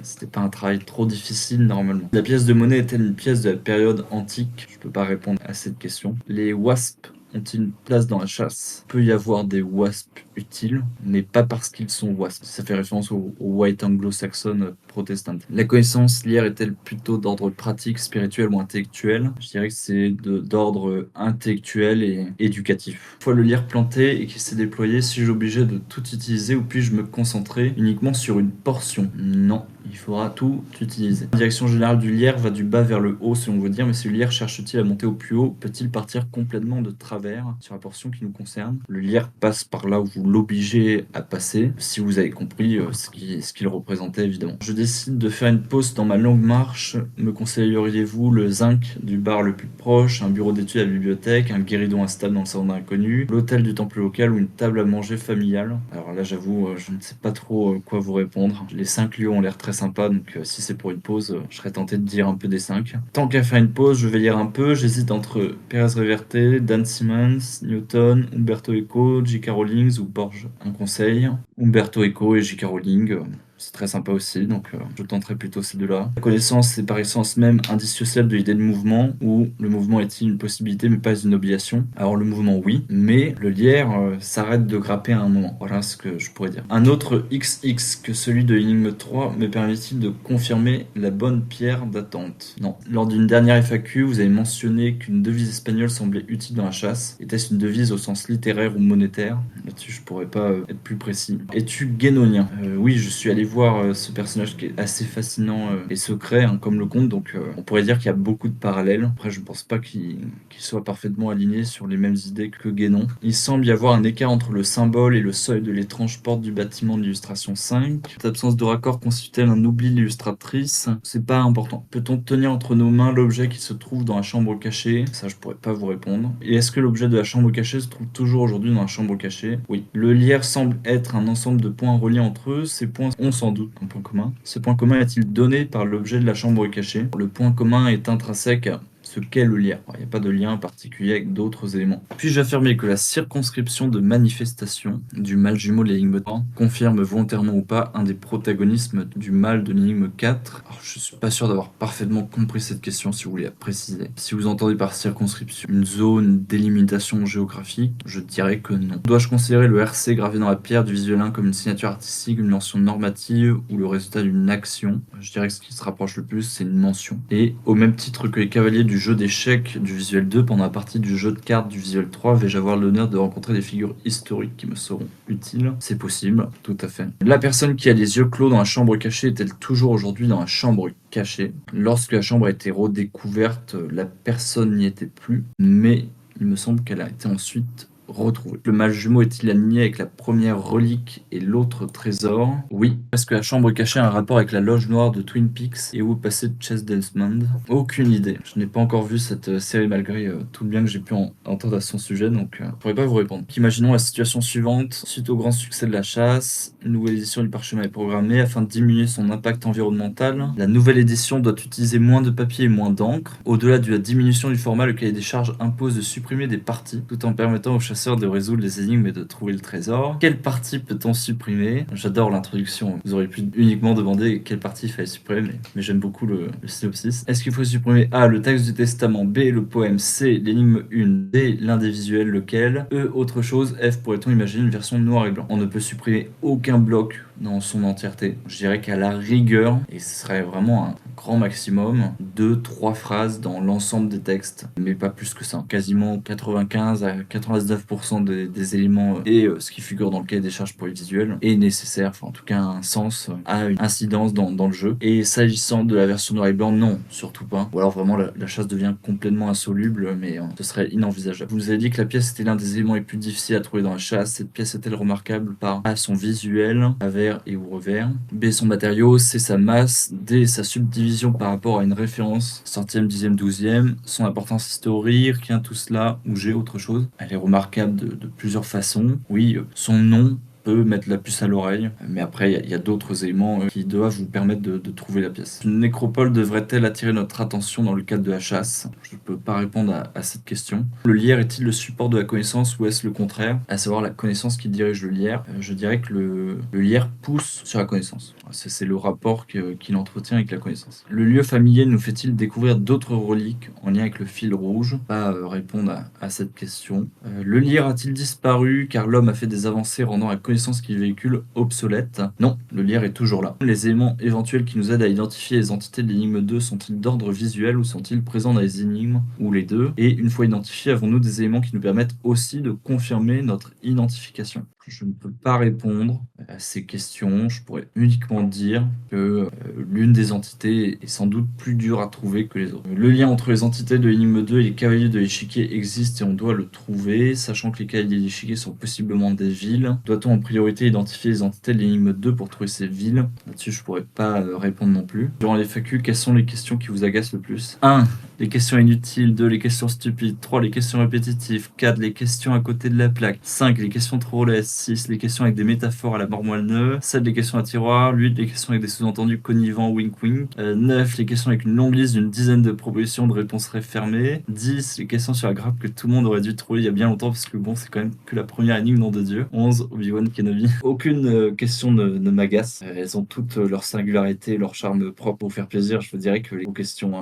c'était pas un travail trop difficile normalement. La pièce de monnaie est-elle une pièce de la période antique? Je peux pas répondre à cette question. Les wasps ont-ils une place dans la chasse? Il peut y avoir des wasps utiles, mais pas parce qu'ils sont wasps. Ça fait référence au white anglo-saxon protestant. La connaissance, lire, est-elle plutôt d'ordre pratique, spirituel ou intellectuel? Je dirais que c'est d'ordre intellectuel et éducatif. Une fois le lire planté et qu'il s'est déployé, suis-je obligé de tout utiliser ou puis-je me concentrer uniquement sur une portion? Non, il faudra tout utiliser. La direction générale du lierre va du bas vers le haut, selon vos dires, mais si le lierre cherche-t-il à monter au plus haut, peut-il partir complètement de travers sur la portion qui nous concerne? Le lierre passe par là où vous l'obligez à passer, si vous avez compris ce qu'il représentait évidemment. Je décide de faire une pause dans ma longue marche. Me conseilleriez-vous le zinc du bar le plus proche, un bureau d'études à la bibliothèque, un guéridon instable dans le salon d'un inconnu, l'hôtel du temple local ou une table à manger familiale? Alors là, j'avoue, je ne sais pas trop quoi vous répondre. Les 5 lieux ont l'air très sympas, donc si c'est pour une pause, je serais tenté de dire un peu des 5. Tant qu'à faire une pause, je vais lire un peu. J'hésite entre Pérez Reverte, Dan Simmons, Newton, Umberto Eco, J.K. Rowling ou Borges. Un conseil, Umberto Eco et J.K. Rowling. C'est très sympa aussi, donc je tenterai plutôt ces deux-là. La connaissance est par essence même indissociable de l'idée de mouvement, où le mouvement est-il une possibilité mais pas une obligation? Alors le mouvement oui, mais le lierre s'arrête de grapper à un moment. Voilà ce que je pourrais dire. Un autre XX que celui de l'énigme 3 me permet-il de confirmer la bonne pierre d'attente? Non. Lors d'une dernière FAQ, vous avez mentionné qu'une devise espagnole semblait utile dans la chasse. Était-ce une devise au sens littéraire ou monétaire? Là-dessus, je pourrais pas être plus précis. Es-tu guénonien? Oui, je suis allé voir ce personnage qui est assez fascinant et secret, hein, comme le conte, donc on pourrait dire qu'il y a beaucoup de parallèles. Après, je ne pense pas qu'il soit parfaitement aligné sur les mêmes idées que Guénon. Il semble y avoir un écart entre le symbole et le seuil de l'étrange porte du bâtiment de l'illustration 5. Cette absence de raccord constitue-t-elle un oubli de l'illustratrice? C'est pas important. Peut-on tenir entre nos mains l'objet qui se trouve dans la chambre cachée? Ça, je pourrais pas vous répondre. Et est-ce que l'objet de la chambre cachée se trouve toujours aujourd'hui dans la chambre cachée? Oui. Le lierre semble être un ensemble de points reliés entre eux. Ces points ont sans doute un point commun. Ce point commun est-il donné par l'objet de la chambre cachée? Le point commun est intrinsèque à ce qu'est le lierre. Il n'y a pas de lien particulier avec d'autres éléments. Puis-je affirmer que la circonscription de manifestation du mâle jumeau de l'énigme 3 confirme volontairement ou pas un des protagonismes du mâle de l'énigme 4? Alors, je suis pas sûr d'avoir parfaitement compris cette question, si vous voulez la préciser. Si vous entendez par circonscription une zone délimitation géographique, je dirais que non. Dois-je considérer le RC gravé dans la pierre du visuel 1 comme une signature artistique, une mention normative ou le résultat d'une action? Je dirais que ce qui se rapproche le plus, c'est une mention. Et au même titre que les cavaliers du jeu d'échecs du visuel 2, pendant la partie du jeu de cartes du visuel 3, vais-je avoir l'honneur de rencontrer des figures historiques qui me seront utiles? C'est possible, tout à fait. La personne qui a les yeux clos dans la chambre cachée est-elle toujours aujourd'hui dans la chambre cachée? Lorsque la chambre a été redécouverte, la personne n'y était plus, mais il me semble qu'elle a été ensuite retrouvée. Le mâle jumeau est-il aligné avec la première relique et l'autre trésor? Oui. Est-ce que la chambre cachée a un rapport avec la loge noire de Twin Peaks et où est passé Chess Desmond? Aucune idée. Je n'ai pas encore vu cette série malgré tout le bien que j'ai pu entendre à son sujet, donc je ne pourrais pas vous répondre. Imaginons la situation suivante. Suite au grand succès de la chasse, une nouvelle édition du parchemin est programmée afin de diminuer son impact environnemental. La nouvelle édition doit utiliser moins de papier et moins d'encre. Au-delà de la diminution du format, le cahier des charges impose de supprimer des parties tout en permettant aux chasseurs de résoudre les énigmes et de trouver le trésor. Quelle partie peut-on supprimer? J'adore l'introduction. Vous auriez pu uniquement demander quelle partie il fallait supprimer, mais j'aime beaucoup le synopsis. Est-ce qu'il faut supprimer A, le texte du testament, B, le poème, C, l'énigme 1, D, l'un des visuels, lequel, E, autre chose, F, pourrait-on imaginer une version noir et blanc? On ne peut supprimer aucun bloc dans son entièreté. Je dirais qu'à la rigueur, et ce serait vraiment un grand maximum, 2-3 phrases dans l'ensemble des textes, mais pas plus que ça. Quasiment 95 à 99% des éléments et ce qui figure dans le cahier des charges pour les visuels est nécessaire, enfin en tout cas un sens, a une incidence dans le jeu. Et s'agissant de la version noir et blanc, non, surtout pas. Ou alors vraiment la chasse devient complètement insoluble, mais ce serait inenvisageable. Vous avez dit que la pièce était l'un des éléments les plus difficiles à trouver dans la chasse. Cette pièce est-elle remarquable par A, son visuel, à vert et ou revers, B, son matériau, C, sa masse, D, sa subdivision par rapport à une référence, centième, dixième, douzième, son importance historique, tout cela, ou G, autre chose. Elle est remarquable de plusieurs façons. Oui, son nom peut mettre la puce à l'oreille. Mais après, il y a d'autres éléments qui doivent vous permettre de trouver la pièce. Une nécropole devrait-elle attirer notre attention dans le cadre de la chasse? Je ne peux pas répondre à cette question. Le lierre est-il le support de la connaissance ou est-ce le contraire? À savoir la connaissance qui dirige le lierre. Je dirais que le lierre pousse sur la connaissance. C'est le rapport qu'il entretient avec la connaissance. Le lieu familier nous fait-il découvrir d'autres reliques en lien avec le fil rouge? Pas répondre à cette question. Le lierre a-t-il disparu car l'homme a fait des avancées rendant la connaissance qu'il véhicule obsolète? Non, le lierre est toujours là. Les éléments éventuels qui nous aident à identifier les entités de l'énigme 2 sont-ils d'ordre visuel ou sont-ils présents dans les énigmes ou les deux? Et une fois identifiés, avons-nous des éléments qui nous permettent aussi de confirmer notre identification? Je ne peux pas répondre à ces questions. Je pourrais uniquement dire que l'une des entités est sans doute plus dure à trouver que les autres. Le lien entre les entités de l'énigme 2 et les cavaliers de l'échiquier existe et on doit le trouver, sachant que les cavaliers de l'échiquier sont possiblement des villes. Doit-on en priorité identifier les entités de l'énigme 2 pour trouver ces villes? Là-dessus, je pourrais pas répondre non plus. Durant les FAQ, quelles sont les questions qui vous agacent le plus? 1. Les questions inutiles. 2. Les questions stupides. 3. Les questions répétitives. 4. Les questions à côté de la plaque. 5. Les questions trop laides. 6. Les questions avec des métaphores à la mort moelle-neuve. 7. Les questions à tiroir. 8. Les questions avec des sous-entendus connivants, wink wink. 9. Les questions avec une longue liste d'une dizaine de propositions de réponses refermées. 10. Les questions sur la grappe que tout le monde aurait dû trouver il y a bien longtemps parce que bon, c'est quand même que la première énigme, nom de Dieu. 11. Obi-Wan Kenobi. Aucune question ne m'agace. Elles ont toutes leur singularité, leur charme propre pour faire plaisir. Je vous dirais que les questions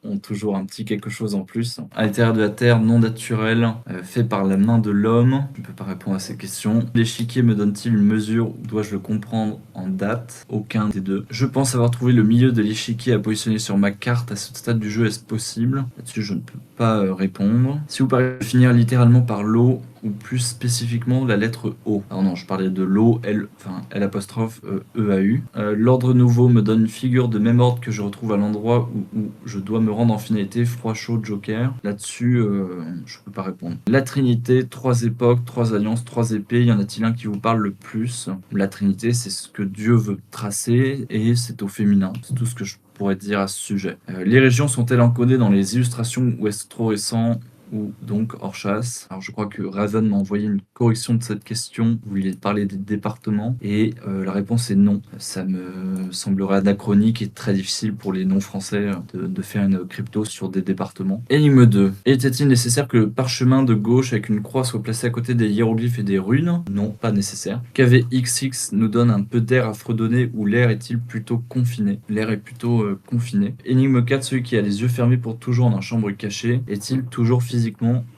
ont toujours un petit quelque chose en plus. À l'intérieur de la Terre, non naturel, fait par la main de l'homme. Je ne peux pas répondre à ces questions. L'échiquier me donne-t-il une mesure ou dois-je le comprendre en date? Aucun des deux. Je pense avoir trouvé le milieu de l'échiquier à positionner sur ma carte. À ce stade du jeu, est-ce possible? Là-dessus, je ne peux pas répondre. Si vous parlez de finir littéralement par l'eau, ou plus spécifiquement la lettre O. Alors non, je parlais de l'O, L apostrophe EAU. L'ordre nouveau me donne une figure de même ordre que je retrouve à l'endroit où je dois me rendre en finalité, froid, chaud, joker. Là-dessus, je peux pas répondre. La Trinité, 3 époques, 3 alliances, 3 épées, y en a-t-il un qui vous parle le plus? La Trinité, c'est ce que Dieu veut tracer et c'est au féminin. C'est tout ce que je pourrais dire à ce sujet. Les régions sont-elles encodées dans les illustrations ou est-ce trop récent? Ou donc hors chasse. Alors je crois que Raven m'a envoyé une correction de cette question où il est parlé des départements et la réponse est non. Ça me semblerait anachronique et très difficile pour les non-français de faire une crypto sur des départements. Énigme 2. Était-il nécessaire que le parchemin de gauche avec une croix soit placé à côté des hiéroglyphes et des runes? Non, pas nécessaire. KVXX nous donne un peu d'air à fredonner ou l'air est-il plutôt confiné? L'air est plutôt confiné. Énigme 4. Celui qui a les yeux fermés pour toujours dans la chambre cachée est-il toujours physiquement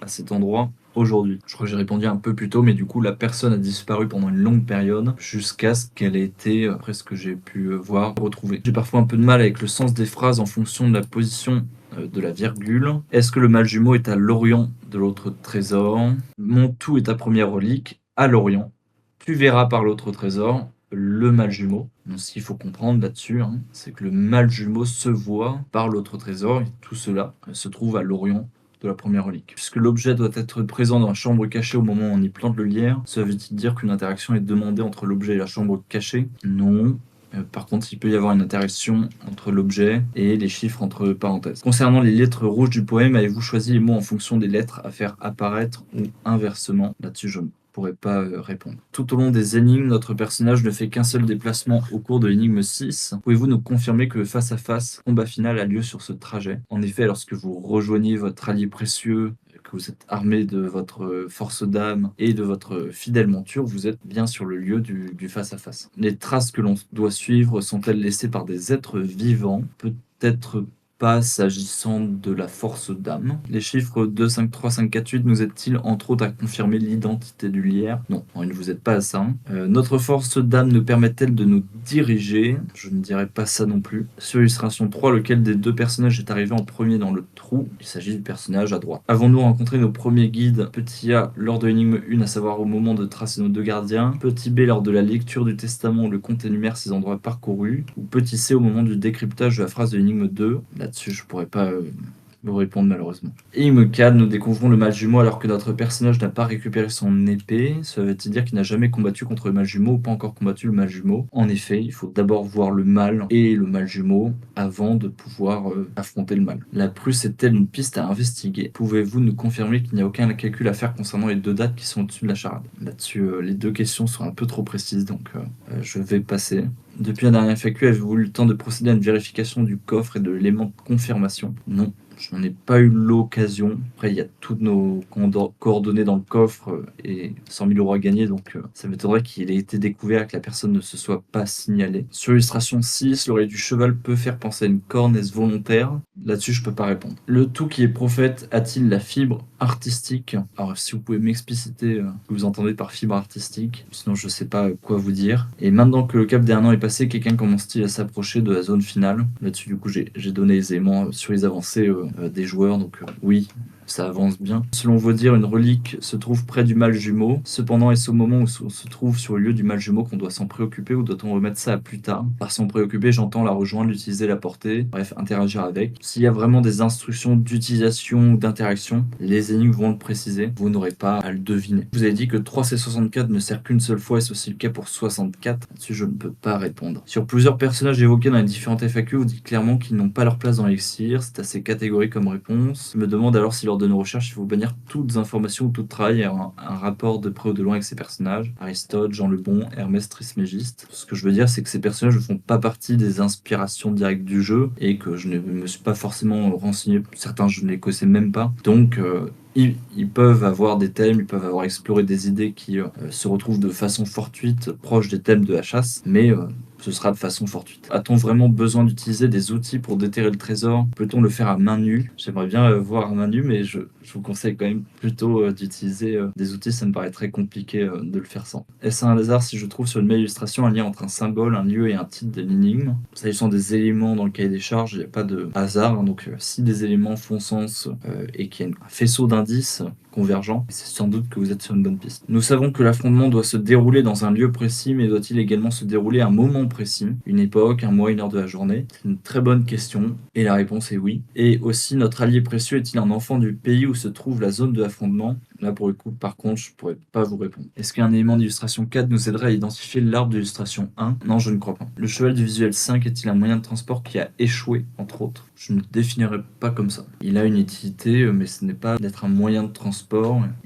à cet endroit aujourd'hui? Je crois que j'ai répondu un peu plus tôt, mais du coup la personne a disparu pendant une longue période jusqu'à ce qu'elle ait été, après ce que j'ai pu voir, retrouvée. J'ai parfois un peu de mal avec le sens des phrases en fonction de la position de la virgule. Est-ce que le mâle jumeau est à l'orient de l'autre trésor? Mon tout est ta première relique, à l'orient. Tu verras par l'autre trésor le mâle jumeau. Donc, ce qu'il faut comprendre là-dessus, c'est que le mâle jumeau se voit par l'autre trésor et tout cela se trouve à l'orient de la première relique. Puisque l'objet doit être présent dans la chambre cachée au moment où on y plante le lierre, cela veut-il dire qu'une interaction est demandée entre l'objet et la chambre cachée? Non. Par contre, il peut y avoir une interaction entre l'objet et les chiffres entre parenthèses. Concernant les lettres rouges du poème, avez-vous choisi les mots en fonction des lettres à faire apparaître ou inversement? Là-dessus, je ne pourrais pas répondre. Tout au long des énigmes, notre personnage ne fait qu'un seul déplacement au cours de l'énigme 6. Pouvez-vous nous confirmer que le face-à-face combat final a lieu sur ce trajet? En effet, lorsque vous rejoignez votre allié précieux, que vous êtes armé de votre force d'âme et de votre fidèle monture, vous êtes bien sur le lieu du face-à-face. Les traces que l'on doit suivre sont-elles laissées par des êtres vivants? Peut-être pas s'agissant de la force d'âme. Les chiffres 2, 5, 3, 5, 4, 8 nous aident-ils entre autres à confirmer l'identité du lierre? Non, ils ne vous aident pas à ça. Notre force d'âme nous permet-elle de nous diriger? Je ne dirais pas ça non plus. Sur illustration 3, lequel des deux personnages est arrivé en premier dans le trou? Il s'agit du personnage à droite. Avons-nous rencontré nos premiers guides? Petit A lors de l'énigme 1, à savoir au moment de tracer nos deux gardiens. Petit B lors de la lecture du testament, le compte énumère ses endroits parcourus. Ou petit C au moment du décryptage de la phrase de l'énigme 2. Là-dessus, je pourrais pas vous répondre malheureusement. Énigme 4, nous découvrons le mal jumeau alors que notre personnage n'a pas récupéré son épée. Cela veut-il dire qu'il n'a jamais combattu contre le mal jumeau ou pas encore combattu le mal jumeau? En effet, il faut d'abord voir le mal et le mal jumeau avant de pouvoir affronter le mal. La Prusse est-elle une piste à investiguer? Pouvez-vous nous confirmer qu'il n'y a aucun calcul à faire concernant les deux dates qui sont au-dessus de la charade? Là-dessus, les deux questions sont un peu trop précises, donc je vais passer. Depuis la dernière FAQ, avez-vous eu le temps de procéder à une vérification du coffre et de l'élément de confirmation? Non. Je n'en ai pas eu l'occasion. Après, il y a toutes nos coordonnées dans le coffre et 100 000 € à gagner, donc ça m'étonnerait qu'il ait été découvert et que la personne ne se soit pas signalée. Sur l'illustration 6, l'oreille du cheval peut faire penser à une corne, est-ce volontaire? Là-dessus, je peux pas répondre. Le tout qui est prophète a-t-il la fibre artistique? Alors, si vous pouvez m'expliciter ce que vous entendez par fibre artistique, sinon je sais pas quoi vous dire. Et maintenant que le cap des 1 an est passé, quelqu'un commence-t-il à s'approcher de la zone finale? Là-dessus, du coup, j'ai donné les éléments sur les avancées des joueurs, donc oui, ça avance bien. Selon vos dires, une relique se trouve près du mal jumeau. Cependant, est-ce au moment où on se trouve sur le lieu du mal jumeau qu'on doit s'en préoccuper ou doit-on remettre ça à plus tard? Par s'en préoccuper, j'entends la rejoindre, l'utiliser, la porter, bref, interagir avec. S'il y a vraiment des instructions d'utilisation ou d'interaction, les énigmes vont le préciser. Vous n'aurez pas à le deviner. Vous avez dit que 3C64 ne sert qu'une seule fois, et c'est aussi le cas pour 64. Là-dessus, je ne peux pas répondre. Sur plusieurs personnages évoqués dans les différentes FAQ, vous dites clairement qu'ils n'ont pas leur place dans l'Elixir. C'est assez catégorique comme réponse. Je me demande alors si lors de nos recherches, il faut bannir toutes informations ou tout travail et un rapport de près ou de loin avec ces personnages. Aristote, Jean le Bon, Hermès Trismégiste. Ce que je veux dire, c'est que ces personnages ne font pas partie des inspirations directes du jeu et que je ne me suis pas forcément renseigné. Certains, je ne les connaissais même pas. Donc, ils peuvent avoir des thèmes, ils peuvent avoir exploré des idées qui se retrouvent de façon fortuite proches des thèmes de la chasse, mais ce sera de façon fortuite. A-t-on vraiment besoin d'utiliser des outils pour déterrer le trésor? Peut-on le faire à main nue? J'aimerais bien voir à main nue, mais je vous conseille quand même plutôt d'utiliser des outils, ça me paraît très compliqué de le faire sans. Est-ce un hasard si je trouve sur une même illustration un lien entre un symbole, un lieu et un titre de l'énigme? S'agissant des éléments dans le cahier des charges, il n'y a pas de hasard, hein, donc si des éléments font sens et qu'il y a un faisceau d'indices convergents, c'est sans doute que vous êtes sur une bonne piste. Nous savons que l'affrontement doit se dérouler dans un lieu précis, mais doit-il également se dérouler à un moment précis, une époque, un mois, une heure de la journée? C'est une très bonne question, et la réponse est oui. Et aussi, notre allié précieux est-il un enfant du pays où se trouve la zone de l'affrontement? Là, pour le coup, par contre, je pourrais pas vous répondre. Est-ce qu'un élément d'illustration 4 nous aiderait à identifier l'arbre d'illustration 1? Non, je ne crois pas. Le cheval du visuel 5 est-il un moyen de transport qui a échoué, entre autres? Je ne le définirais pas comme ça. Il a une utilité, mais ce n'est pas d'être un moyen de transport,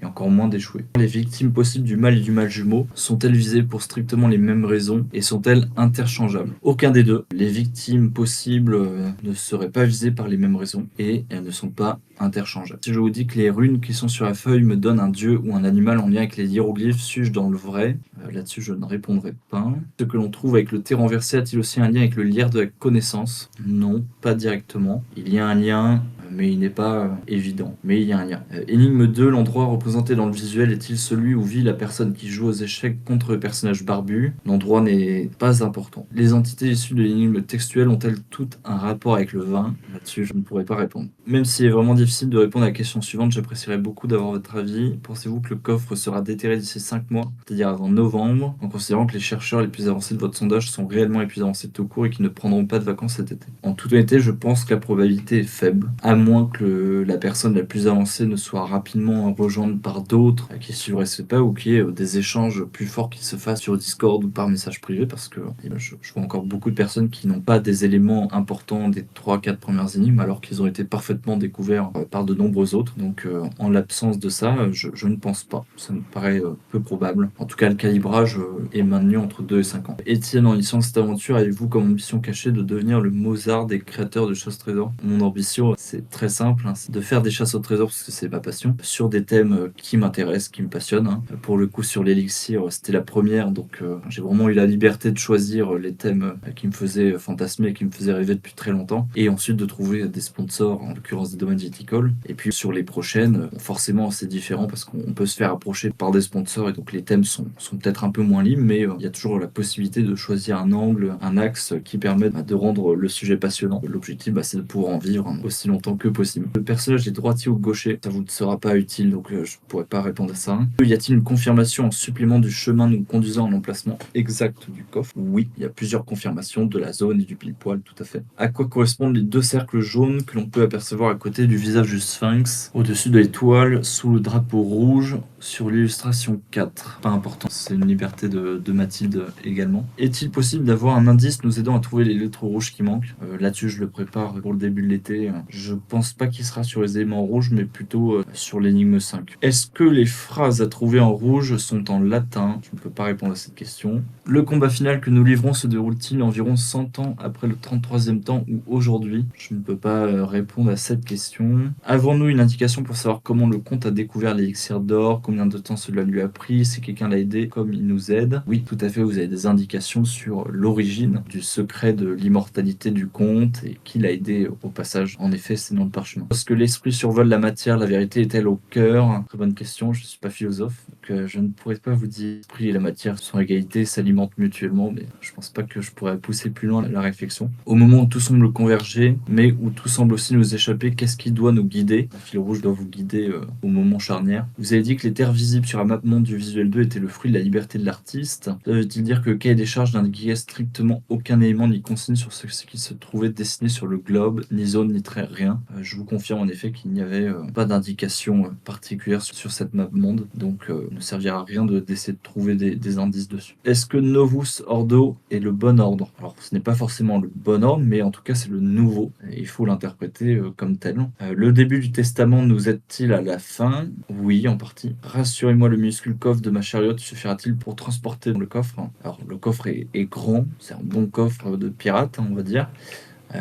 et encore moins d'échouer. Les victimes possibles du mal et du mal jumeau sont-elles visées pour strictement les mêmes raisons et sont-elles interchangeables? Aucun des deux. Les victimes possibles ne seraient pas visées par les mêmes raisons et elles ne sont pas interchangeables. Si je vous dis que les runes qui sont sur la feuille me donnent un dieu ou un animal en lien avec les hiéroglyphes, suis-je dans le vrai? Là-dessus, je ne répondrai pas. Ce que l'on trouve avec le thé renversé a-t-il aussi un lien avec le lierre de la connaissance? Non, pas directement. Il y a un lien, mais il n'est pas évident. Mais il y a un lien. Énigme 2, l'endroit représenté dans le visuel est-il celui où vit la personne qui joue aux échecs contre le personnage barbu? L'endroit n'est pas important. Les entités issues de l'énigme textuelle ont-elles toutes un rapport avec le vin? Là-dessus, je ne pourrais pas répondre. Même s'il est vraiment difficile de répondre à la question suivante, j'apprécierais beaucoup d'avoir votre avis. Pensez-vous que le coffre sera déterré d'ici 5 mois, c'est-à-dire avant novembre, en considérant que les chercheurs les plus avancés de votre sondage sont réellement les plus avancés de tout court et qui ne prendront pas de vacances cet été? En toute honnêteté, je pense que la probabilité est faible, à moins que la personne la plus avancée ne soit rapidement rejointe par d'autres qui suivraient ce pas ou qu'il y ait des échanges plus forts qui se fassent sur Discord ou par message privé, parce que je vois encore beaucoup de personnes qui n'ont pas des éléments importants des 3-4 premières énigmes alors qu'ils ont été parfaitement découverts par de nombreux autres. Donc en l'absence de ça, je ne pense pas. Ça me paraît peu probable. En tout cas, le calibrage est maintenu entre 2 et 5 ans. Étienne, en initiant cette aventure, avez-vous comme ambition cachée de devenir le Mozart des créateurs de chasse-trésors? Mon ambition, c'est très simple, hein, c'est de faire des chasses au trésor parce que c'est ma passion, sur des thèmes qui m'intéressent, qui me passionnent. Hein. Pour le coup, sur l'élixir, c'était la première, donc j'ai vraiment eu la liberté de choisir les thèmes qui me faisaient fantasmer, qui me faisaient rêver depuis très longtemps, et ensuite de trouver des sponsors, en l'occurrence des domaines viticoles. Et puis sur les prochaines, forcément c'est différent parce qu'on peut se faire approcher par des sponsors et donc les thèmes sont peut-être un peu moins libres, mais il y a toujours la possibilité de choisir un angle, un axe qui permet de rendre le sujet passionnant. L'objectif, c'est de pouvoir en vivre aussi longtemps que possible. Le personnage est droitier ou gaucher, ça vous ne sera pas utile, donc je pourrais pas répondre à ça. Y a-t-il une confirmation en supplément du chemin nous conduisant à l'emplacement exact du coffre? Oui, il y a plusieurs confirmations de la zone et du pile-poil, tout à fait. À quoi correspondent les deux cercles jaunes que l'on peut apercevoir à côté du visage du sphinx, au-dessus de l'étoile, sous le drapeau rouge, sur l'illustration 4? Pas important, c'est une liberté de Mathilde également. Est-il possible d'avoir un indice nous aidant à trouver les lettres rouges qui manquent? Là-dessus, je le prépare pour le début de l'été. Je pense pas qu'il sera sur les éléments rouges, mais plutôt sur l'énigme 5. Est-ce que les phrases à trouver en rouge sont en latin? Je ne peux pas répondre à cette question. Le combat final que nous livrons se déroule-t-il environ 100 ans après le 33e temps ou aujourd'hui? Je ne peux pas répondre à cette question. Avons-nous une indication pour savoir comment le comte a découvert l'élixir d'or? Combien de temps cela lui a pris? Si quelqu'un l'a aidé comme il nous aide? Oui, tout à fait, vous avez des indications sur l'origine du secret de l'immortalité du comte et qui l'a aidé au passage. En effet, c'est dans le parchemin. Lorsque l'esprit survole la matière, la vérité est-elle au cœur? Très bonne question, je ne suis pas philosophe, donc je ne pourrais pas vous dire l'esprit et la matière sont à égalité, s'alimentent mutuellement, mais je pense pas que je pourrais pousser plus loin la réflexion. Au moment où tout semble converger, mais où tout semble aussi nous échapper, qu'est-ce qui doit nous guider? Le fil rouge doit vous guider au moment charnière. Vous avez dit que les terres visibles sur un map monde du visuel 2 étaient le fruit de la liberté de l'artiste. Ça veut-il dire que le cahier des charges n'indiquait strictement aucun élément ni consigne sur ce qui se trouvait dessiné sur le globe, ni zone, ni trait, rien? Je vous confirme en effet qu'il n'y avait pas d'indication particulière sur cette map monde, donc il ne servira à rien d'essayer de trouver des indices dessus. Est-ce que Novus Ordo est le bon ordre? Alors ce n'est pas forcément le bon ordre, mais en tout cas c'est le nouveau, et il faut l'interpréter comme tel. Le début du testament nous aide-t-il à la fin? Oui, en partie. Rassurez-moi, le minuscule coffre de ma chariote suffira-t-il pour transporter le coffre? Alors le coffre est grand, c'est un bon coffre de pirate, on va dire.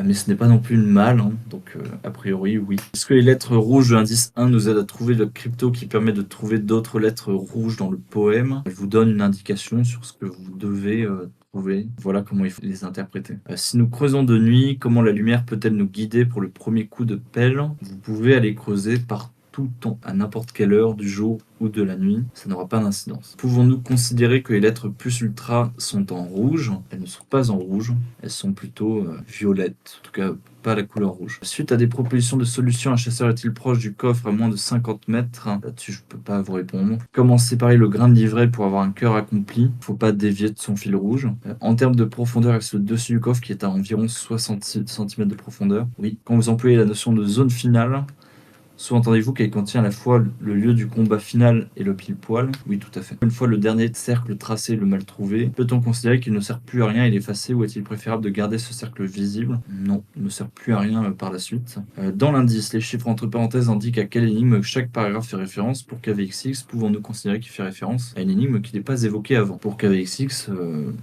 Mais ce n'est pas non plus une malle, donc a priori oui. Est-ce que les lettres rouges de l'indice 1 nous aident à trouver le crypto qui permet de trouver d'autres lettres rouges dans le poème? Je vous donne une indication sur ce que vous devez trouver. Voilà comment il faut les interpréter. Si nous creusons de nuit, comment la lumière peut-elle nous guider pour le premier coup de pelle? Vous pouvez aller creuser par tout temps, à n'importe quelle heure du jour ou de la nuit, ça n'aura pas d'incidence. Pouvons-nous considérer que les lettres plus ultra sont en rouge? Elles ne sont pas en rouge, elles sont plutôt violettes, en tout cas pas la couleur rouge. Suite à des propositions de solutions, un chasseur est-il proche du coffre à moins de 50 mètres? Là-dessus, je peux pas vous répondre. Comment séparer le grain de livret pour avoir un cœur accompli? Faut pas dévier de son fil rouge. En termes de profondeur, est-ce le dessus du coffre qui est à environ 60 cm de profondeur? Oui. Quand vous employez la notion de zone finale, sous-entendez-vous qu'elle contient à la fois le lieu du combat final et le pile-poil? Oui, tout à fait. Une fois le dernier cercle tracé, le mal trouvé, peut-on considérer qu'il ne sert plus à rien et l'effacer, ou est-il préférable de garder ce cercle visible? Non, il ne sert plus à rien par la suite. Dans l'indice, les chiffres entre parenthèses indiquent à quelle énigme chaque paragraphe fait référence. Pour KVXX, pouvons-nous considérer qu'il fait référence à une énigme qui n'est pas évoquée avant? Pour KVXX,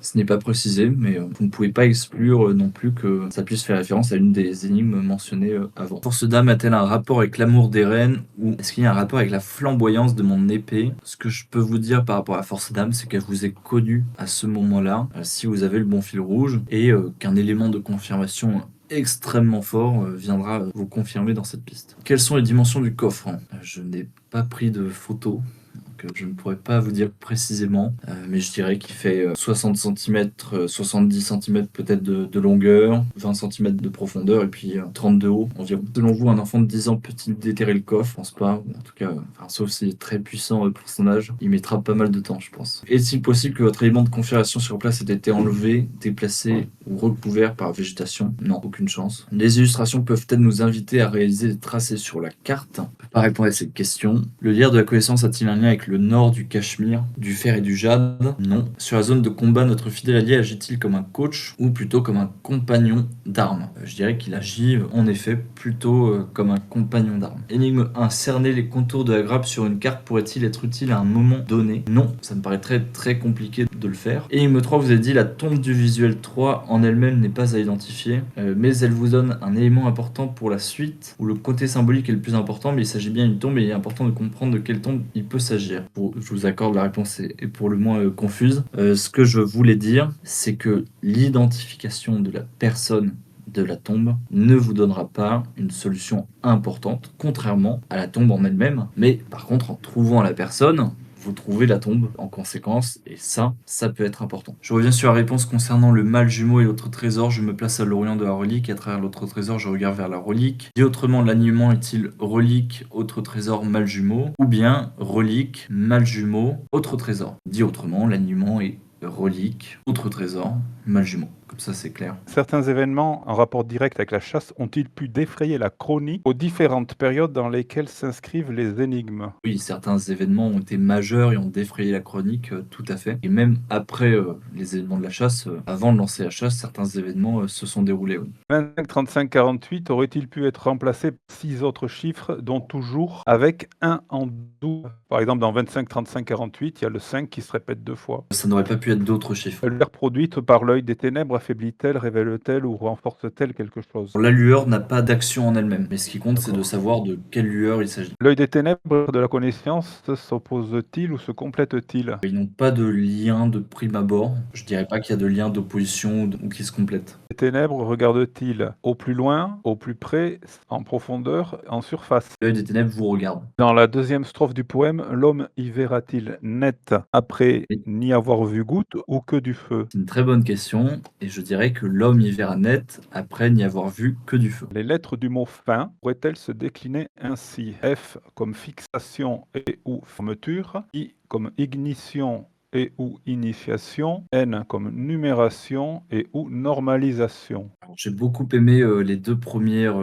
ce n'est pas précisé, mais vous ne pouvez pas exclure non plus que ça puisse faire référence à une des énigmes mentionnées avant. Force d'âme a-t-elle un rapport avec l'amour des reines, ou est-ce qu'il y a un rapport avec la flamboyance de mon épée? Ce que je peux vous dire par rapport à la force d'âme, c'est qu'elle vous est connue à ce moment-là, si vous avez le bon fil rouge, et qu'un élément de confirmation extrêmement fort viendra vous confirmer dans cette piste. Quelles sont les dimensions du coffre? Je n'ai pas pris de photo, donc je ne pourrais pas vous dire précisément, mais je dirais qu'il fait 60 cm, 70 cm peut-être de longueur, 20 cm de profondeur et puis 30 de haut environ. Selon vous, un enfant de 10 ans peut-il déterrer le coffre? Je pense pas, en tout cas, sauf s'il est très puissant pour son âge, il mettra pas mal de temps, je pense. Est-il possible que votre élément de confirmation sur place ait été enlevé, déplacé ou recouvert par la végétation? Non, aucune chance. Les illustrations peuvent-elles nous inviter à réaliser des tracés sur la carte? Je ne peux pas répondre à cette question. Le lierre de la connaissance a-t-il un lien avec le nord du Cachemire, du fer et du jade? Non. Sur la zone de combat, notre fidèle allié agit-il comme un coach ou plutôt comme un compagnon d'armes? Je dirais qu'il agit en effet plutôt comme un compagnon d'armes. Énigme 1. Cerner les contours de la grappe sur une carte pourrait-il être utile à un moment donné? Non, ça me paraît très compliqué de le faire. Énigme 3. Vous avez dit la tombe du visuel 3 en elle-même n'est pas à identifier, mais elle vous donne un élément important pour la suite, où le côté symbolique est le plus important, mais il s'agit bien d'une tombe et il est important de comprendre de quelle tombe il peut s'agir. Je vous accorde, la réponse est pour le moins confuse. Ce que je voulais dire, c'est que l'identification de la personne de la tombe ne vous donnera pas une solution importante, contrairement à la tombe en elle-même. Mais par contre, en trouvant la personne, vous trouvez la tombe en conséquence, et ça peut être important. Je reviens sur la réponse concernant le mâle jumeau et l'autre trésor. Je me place à l'orient de la relique et à travers l'autre trésor, je regarde vers la relique. Dit autrement, l'alignement est-il relique, autre trésor, mâle jumeau, ou bien relique, mâle jumeau, autre trésor. Dit autrement, l'alignement est relique, autre trésor, mâle jumeau. Comme ça, c'est clair. Certains événements en rapport direct avec la chasse ont-ils pu défrayer la chronique aux différentes périodes dans lesquelles s'inscrivent les énigmes? Oui, certains événements ont été majeurs et ont défrayé la chronique, tout à fait. Et même après les événements de la chasse, avant de lancer la chasse, certains événements se sont déroulés. Oui. 25, 35, 48 aurait-il pu être remplacé par 6 autres chiffres, dont toujours avec 1 en double? Par exemple, dans 25, 35, 48, il y a le 5 qui se répète 2 fois. Ça n'aurait pas pu être d'autres chiffres. L'air produite par l'œil des ténèbres affaiblit-elle, révèle-t-elle ou renforce-t-elle quelque chose? La lueur n'a pas d'action en elle-même, mais ce qui compte, c'est de savoir de quelle lueur il s'agit. L'œil des ténèbres de la connaissance s'oppose-t-il ou se complète-t-il? Ils n'ont pas de lien de prime abord. Je dirais pas qu'il y a de lien d'opposition ou qui se complètent. Les ténèbres regardent-ils au plus loin, au plus près, en profondeur, en surface? L'œil des ténèbres vous regarde. Dans la deuxième strophe du poème, l'homme y verra-t-il net après Oui. n'y avoir vu goutte ou que du feu? C'est une très bonne question, et je dirais que l'homme y verra net après n'y avoir vu que du feu. Les lettres du mot fin pourraient-elles se décliner ainsi? F comme fixation et ou fermeture, I comme ignition et ou initiation, N comme numération et ou normalisation. Alors, j'ai beaucoup aimé les deux premières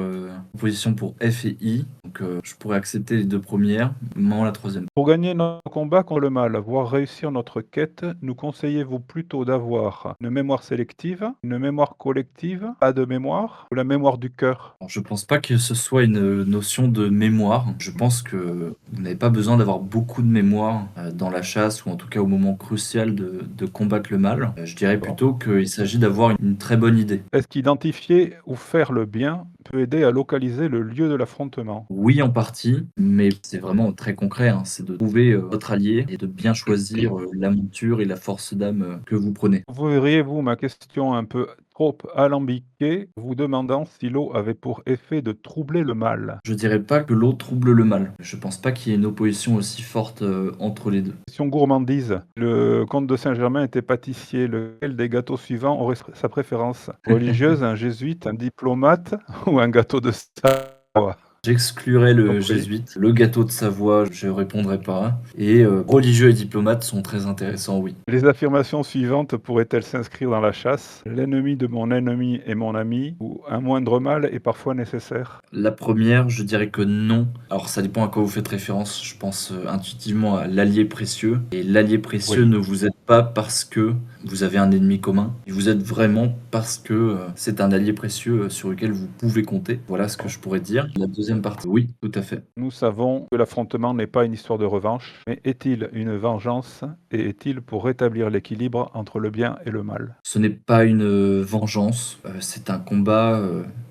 propositions pour F et I, donc je pourrais accepter les deux premières, moins la troisième. Pour gagner notre combat contre le mal, voire réussir notre quête, nous conseillez-vous plutôt d'avoir une mémoire sélective, une mémoire collective, pas de mémoire, ou la mémoire du cœur? Alors, je pense pas que ce soit une notion de mémoire. Je pense que vous n'avez pas besoin d'avoir beaucoup de mémoire dans la chasse, ou en tout cas au moment crucial de combattre le mal. Je dirais plutôt qu'il s'agit d'avoir une très bonne idée. Est-ce qu'identifier ou faire le bien peut aider à localiser le lieu de l'affrontement? Oui, en partie, mais c'est vraiment très concret, hein. C'est de trouver votre allié et de bien choisir la monture et la force d'âme que vous prenez. Vous verriez-vous ma question un peu trop alambiquée, vous demandant si l'eau avait pour effet de troubler le mal? Je dirais pas que l'eau trouble le mal. Je pense pas qu'il y ait une opposition aussi forte entre les deux. Question gourmandise. Le comte de Saint-Germain était pâtissier. Lequel des gâteaux suivants aurait sa préférence? Religieuse, un jésuite, un diplomate ou un gâteau de Savoie? J'exclurais le Compris. jésuite, le gâteau de Savoie, je répondrai pas. Et religieux et diplomates sont très intéressants, oui. Les affirmations suivantes pourraient-elles s'inscrire dans la chasse? L'ennemi de mon ennemi est mon ami, ou un moindre mal est parfois nécessaire? La première, je dirais que non. Alors ça dépend à quoi vous faites référence. Je pense intuitivement à l'allié précieux. Et l'allié précieux Oui. ne vous aide pas parce que vous avez un ennemi commun. Il vous aide vraiment parce que c'est un allié précieux sur lequel vous pouvez compter. Voilà ce que je pourrais dire. La deuxième partie, oui, tout à fait. Nous savons que l'affrontement n'est pas une histoire de revanche, mais est-il une vengeance et est-il pour rétablir l'équilibre entre le bien et le mal? Ce n'est pas une vengeance, c'est un combat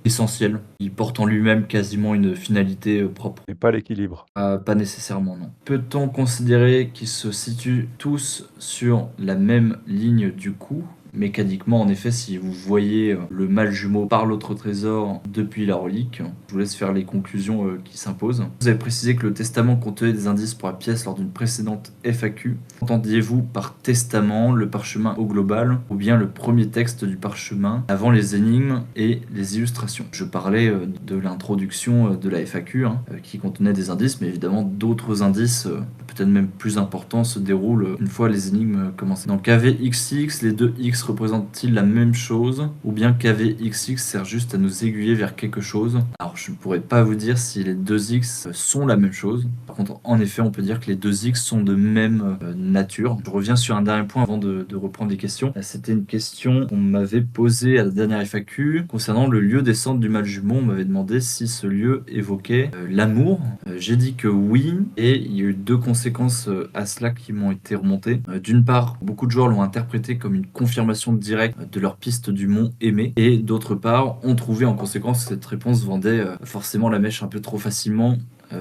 essentiel. Il porte en lui-même quasiment une finalité propre. Et pas l'équilibre. Pas nécessairement, non. Peut-on considérer qu'ils se situent tous sur la même ligne du coup? Mécaniquement, en effet, si vous voyez le mâle jumeau par l'autre trésor depuis la relique, je vous laisse faire les conclusions qui s'imposent. Vous avez précisé que le testament contenait des indices pour la pièce lors d'une précédente FAQ. Entendiez-vous par testament le parchemin au global ou bien le premier texte du parchemin avant les énigmes et les illustrations? Je parlais de l'introduction de la FAQ qui contenait des indices, mais évidemment d'autres indices, peut-être même plus importants, se déroulent une fois les énigmes commencées. Dans KVXX, les deux X représentent-ils la même chose ou bien KVXX sert juste à nous aiguiller vers quelque chose? Alors je ne pourrais pas vous dire si les deux X sont la même chose. Par contre, en effet, on peut dire que les deux X sont de même nature. Je reviens sur un dernier point avant de reprendre les questions. C'était une question qu'on m'avait posée à la dernière FAQ concernant le lieu des cendres du mâle jumeau. On m'avait demandé si ce lieu évoquait l'amour. J'ai dit que oui, et il y a eu deux conséquences à cela qui m'ont été remontées. D'une part, beaucoup de joueurs l'ont interprété comme une confirmation directe de leur piste du mont aimé, et d'autre part, ont trouvé en conséquence que cette réponse vendait forcément la mèche un peu trop facilement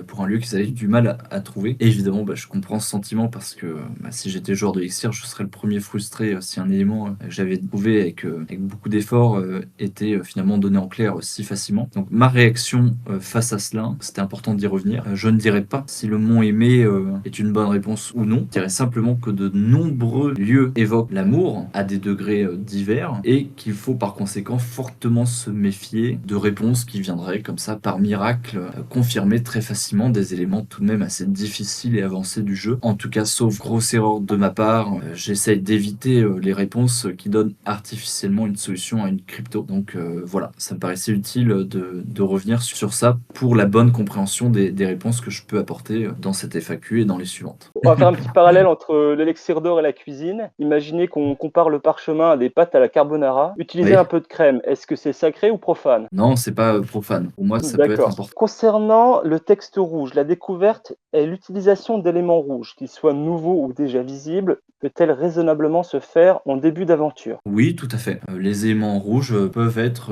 pour un lieu qu'ils avaient du mal à trouver. Et évidemment, je comprends ce sentiment parce que si j'étais joueur de Elixir, je serais le premier frustré si un élément que j'avais trouvé avec beaucoup d'efforts était finalement donné en clair si facilement. Donc ma réaction face à cela, c'était important d'y revenir. Je ne dirais pas si le mot aimer est une bonne réponse ou non. Je dirais simplement que de nombreux lieux évoquent l'amour à des degrés divers et qu'il faut par conséquent fortement se méfier de réponses qui viendraient comme ça par miracle confirmer très facilement des éléments tout de même assez difficiles et avancés du jeu. En tout cas, sauf grosse erreur de ma part, j'essaye d'éviter les réponses qui donnent artificiellement une solution à une crypto. Donc voilà, ça me paraissait utile de revenir sur ça pour la bonne compréhension des réponses que je peux apporter dans cette FAQ et dans les suivantes. On va faire un petit parallèle entre l'élixir d'or et la cuisine. Imaginez qu'on compare le parchemin à des pâtes à la carbonara. Utilisez Oui. un peu de crème. Est-ce que c'est sacré ou profane? Non, c'est pas profane. Pour moi, ça peut être D'accord. important. Concernant le texte rouge, la découverte et l'utilisation d'éléments rouges, qu'ils soient nouveaux ou déjà visibles, peut-elle raisonnablement se faire en début d'aventure? Oui, tout à fait. Les éléments rouges peuvent être